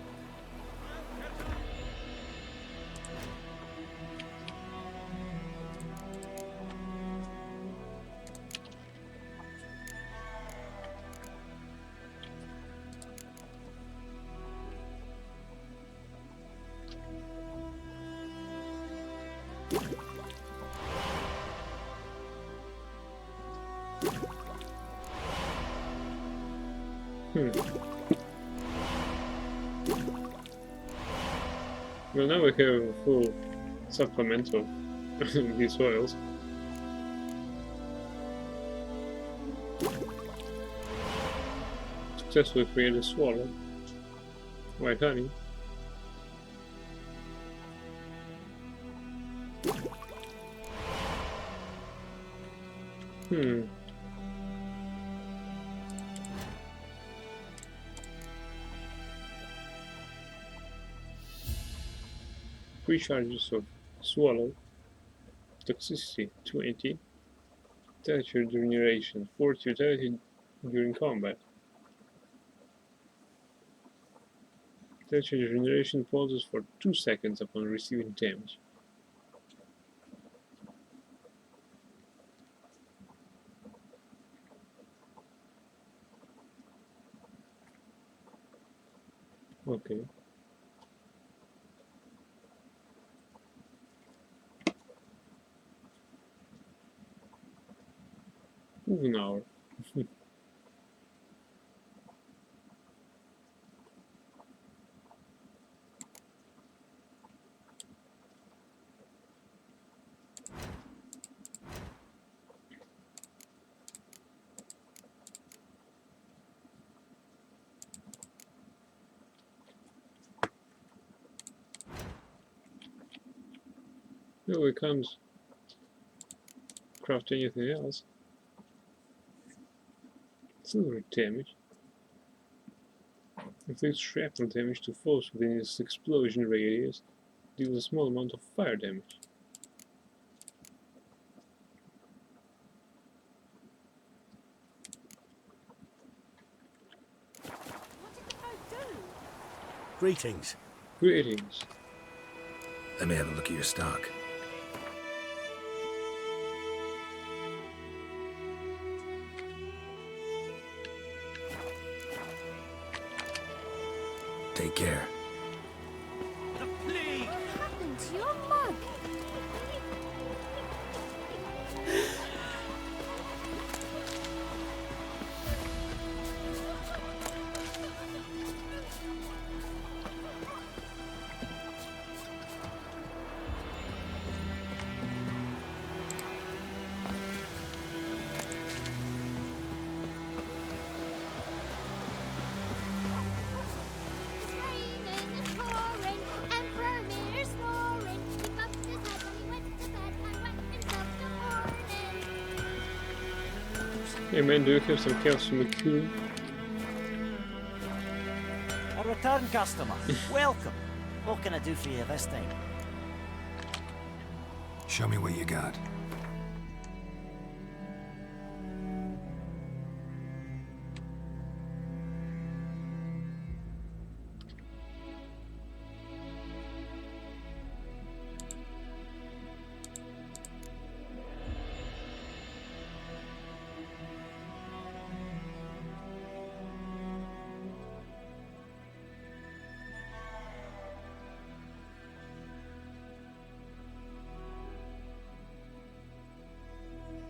Well, now we have a full supplement of these oils. Successfully created a swallow. White honey. Three charges of swallow, toxicity 20, vitality regeneration 40 vitality during combat. Vitality regeneration pauses for 2 seconds upon receiving damage. Okay. An hour. No, we can't craft anything else. Silver damage. Inflicts shrapnel damage to foes within its explosion radius. Deals a small amount of fire damage. Greetings. Greetings. Let me have a look at your stock. Take care. What happened to your mug? Hey man, do you have some calcium McCool? A return customer. Welcome. What can I do for you this time? Show me what you got.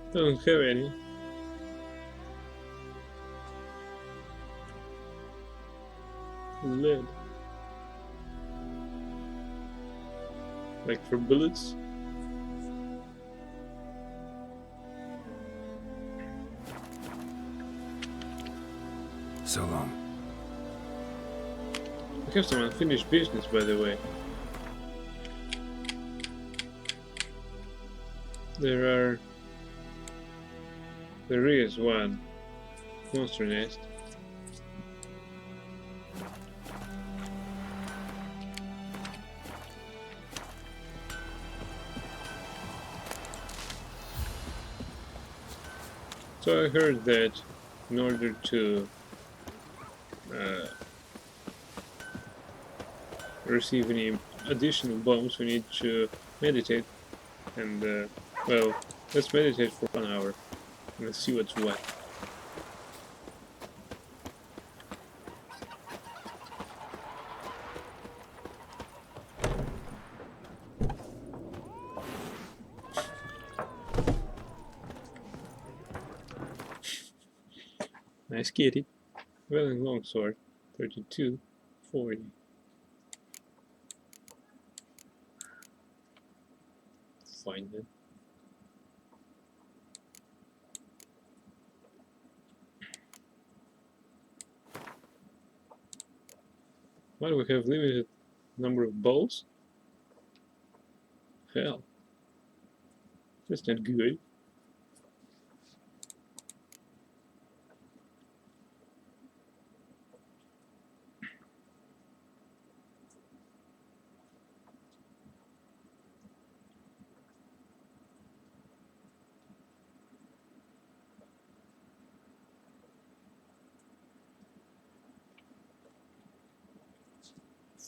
I don't have any. Lead. Like for bullets? So long. I have some unfinished business, by the way. There is one monster nest. So I heard that in order to receive any additional bombs we need to meditate, and well, let's meditate for 1 hour and let's see what's what. Nice kitty. Welling longsword, 3240. Fine then. Why do we have limited number of balls? Hell. That's not good.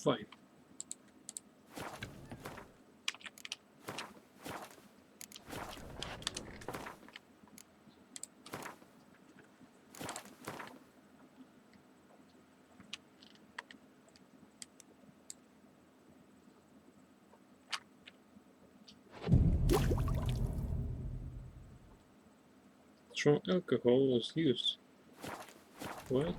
Fine. Strong alcohol was used. What?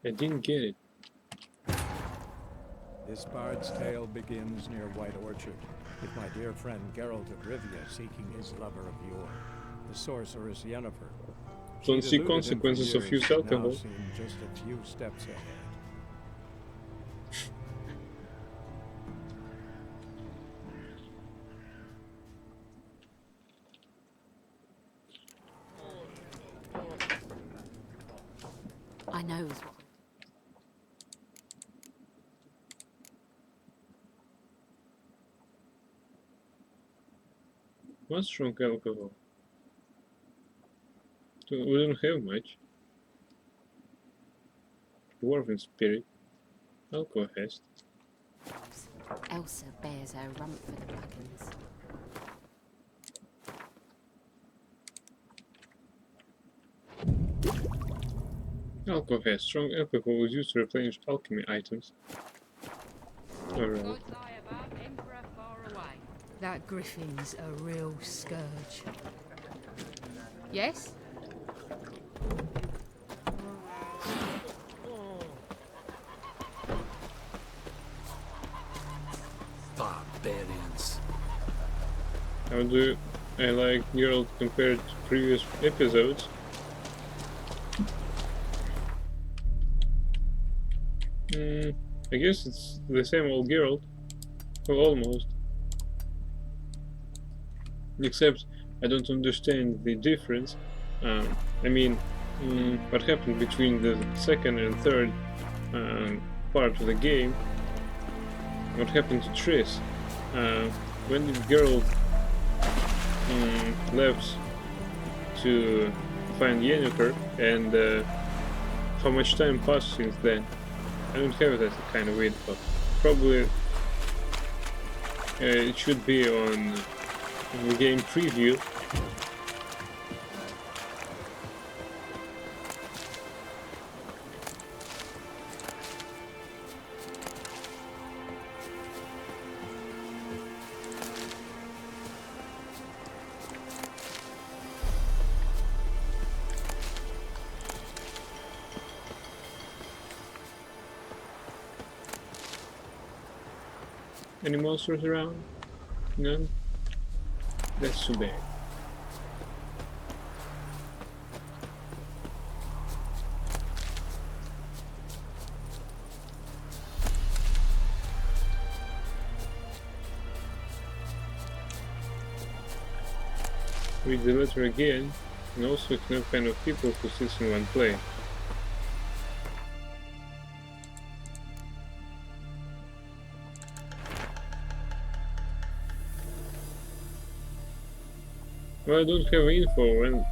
I didn't get it. This bard's tale begins near White Orchard, with my dear friend Geralt of Rivia seeking his lover of yore, the sorceress Yennefer. Don't see She'd eluded him for consequences of years, use but alcohol. now seemed just a few steps ahead. I knows what. What's strong alcohol? We don't have much. Dwarven spirit. Alcohest. Elsa bears her rump for the Buggins. Alcohest. Strong alcohol is used to replenish alchemy items. Alright. That griffin's a real scourge. Yes? Barbarians. How do I like Geralt compared to previous episodes? I guess it's the same old Geralt. Well, almost. Except I don't understand the difference. I mean, what happened between the second and third part of the game? What happened to Triss? When did Geralt left to find Yennefer, and how much time passed since then? I don't have that kind of info. probably it should be on the game preview. Any monsters around? None? That's too bad. Read the letter again, and also ignore kind of people who sits in one place. Well, I don't have info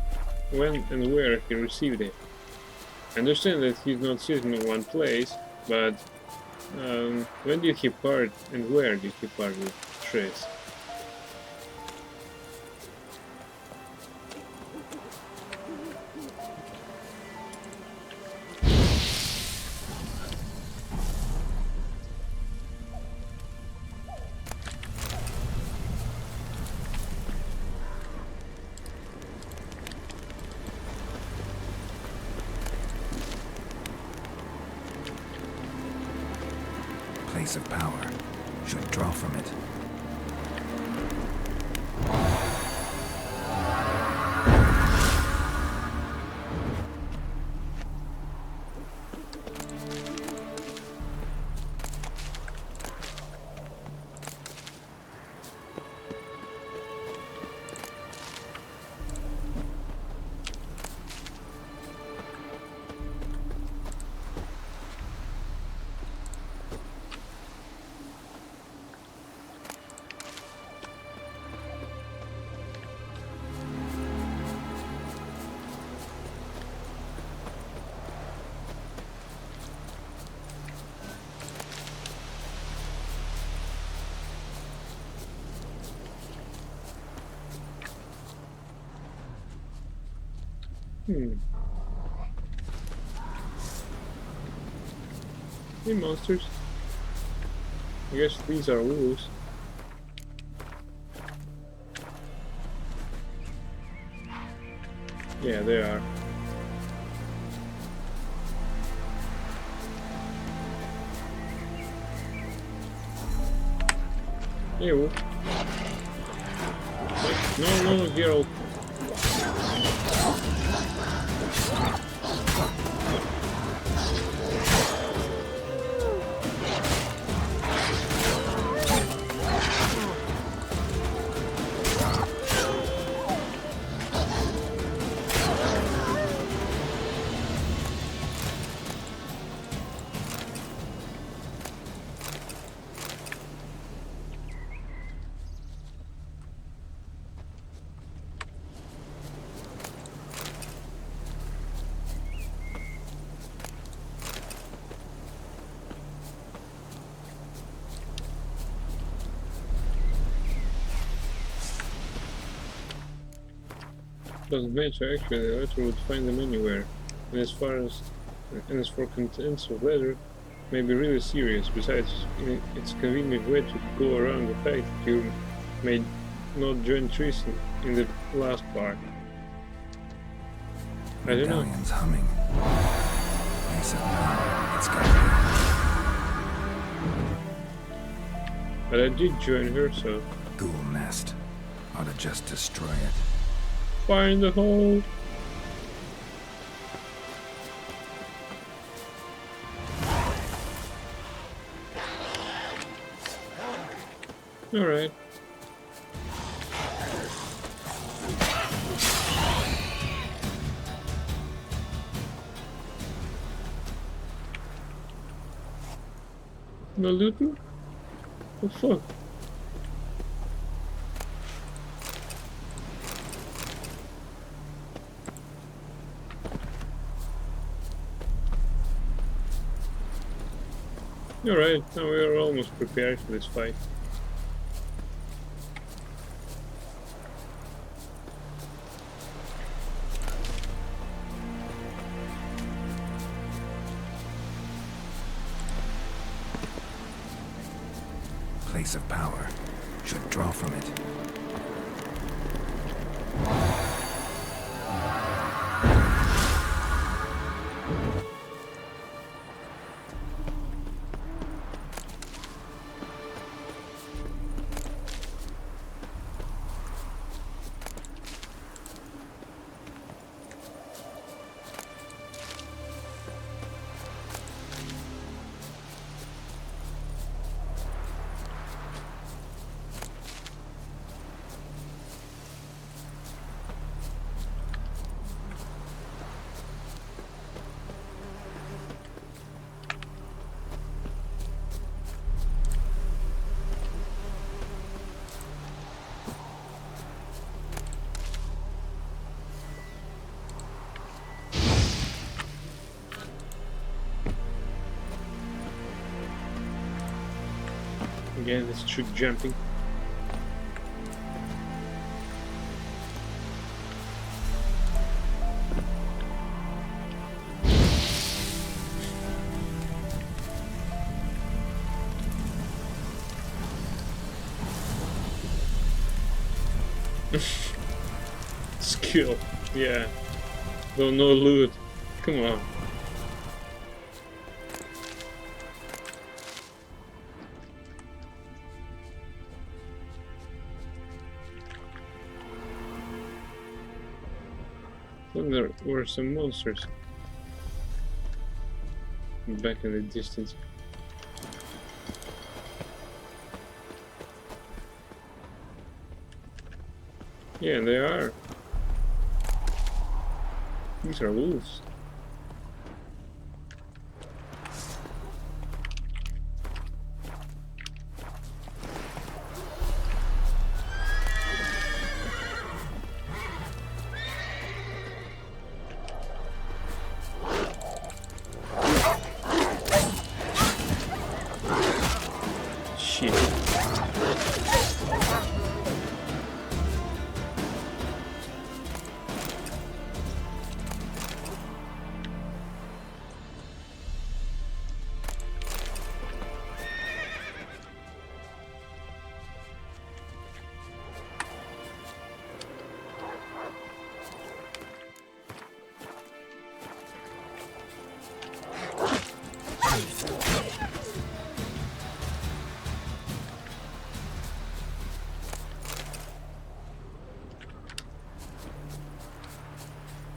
when and where he received it. I understand that he's not sitting in one place, but when did he part and where did he part with Triss? Place of power. Should draw from it. Hey monsters. I guess these are wolves. Yeah, they are. Hey wolf. No, Geralt. Doesn't matter actually, the letter would find them anywhere. And as for contents of letter, may be really serious. Besides, it's a convenient way to go around the fact that you may not join Triss in the last part. I don't know. Medallion's humming. Place of power. It's got But I did join her, so... Ghoul nest. Ought to just destroy it. Find the hole! Alright. No looting? What the fuck? Alright, now we are almost prepared for this fight. Place of power. Should draw from it. Again, this trick jumping. Skill, yeah. Though no loot. Come on. There were some monsters back in the distance. Yeah, they are. These are wolves.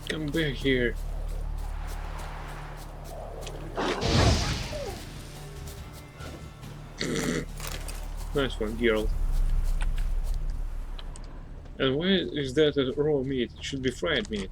Come back here. Nice one, Geralt. And why is that a raw meat? It should be fried meat.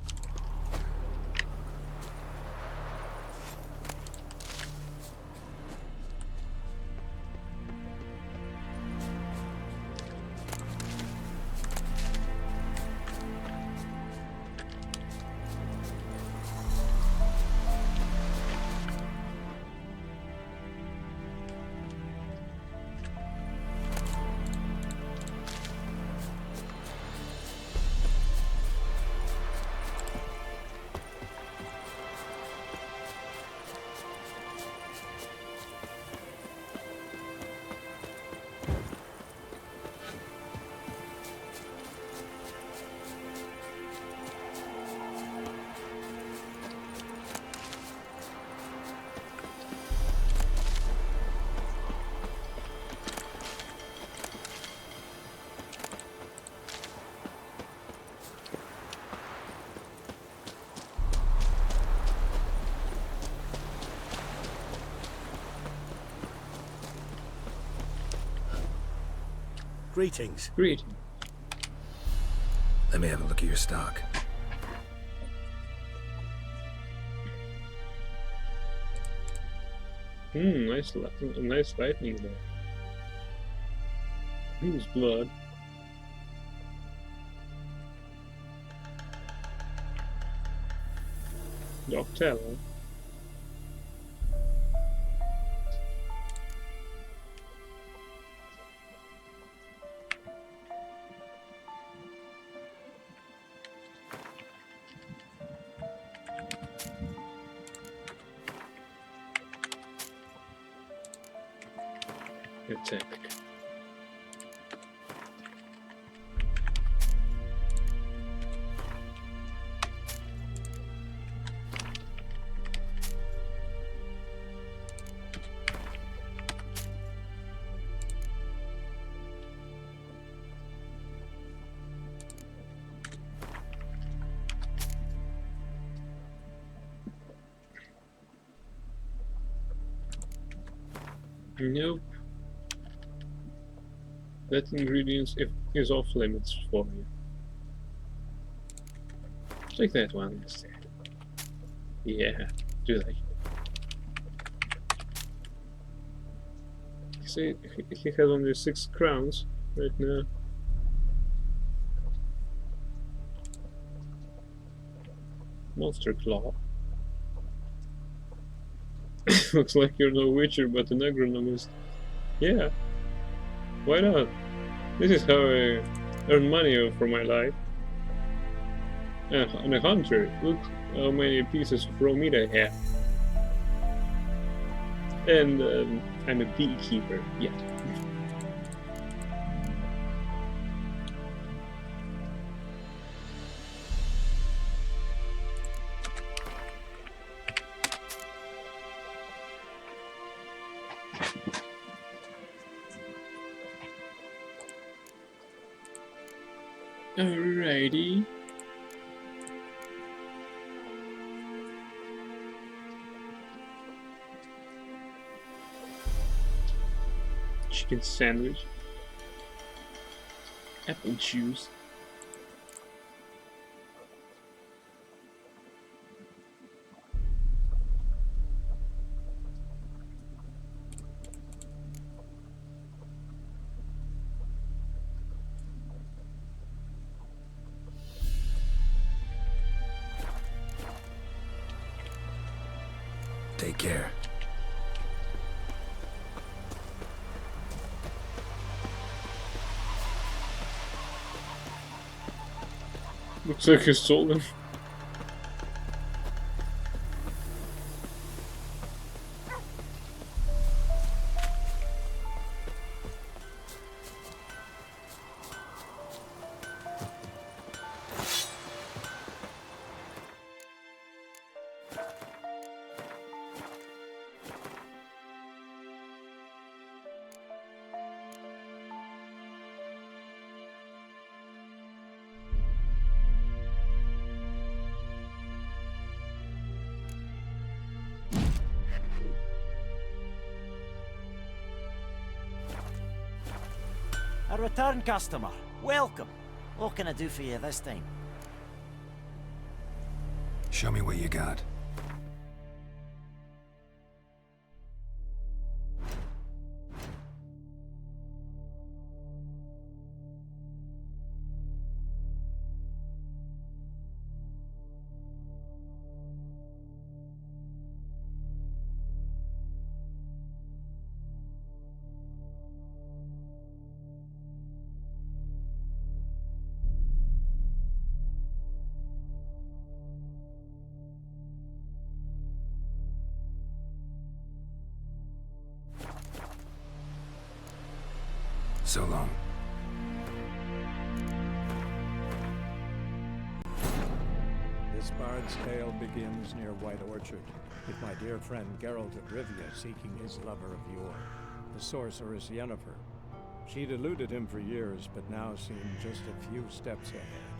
Greetings. Greetings. Let me have a look at your stock. Nice lightning there. Whose blood? Doctel. attack. Nope. That ingredient is off limits for you. Take that one instead. Yeah, do that. See, he has only 6 crowns right now. Monster Claw. Looks like you're no witcher but an agronomist. Yeah, why not? This is how I earn money for my life. I'm a hunter. Look how many pieces of raw meat I have. And I'm a beekeeper. Yeah. Alrighty. Chicken sandwich. Apple juice. Take care. Looks like he stole them. A return customer. Welcome. What can I do for you this time? Show me what you got. So long. This bard's tale begins near White Orchard, with my dear friend Geralt of Rivia seeking his lover of yore, the sorceress Yennefer. She'd eluded him for years, but now seemed just a few steps ahead.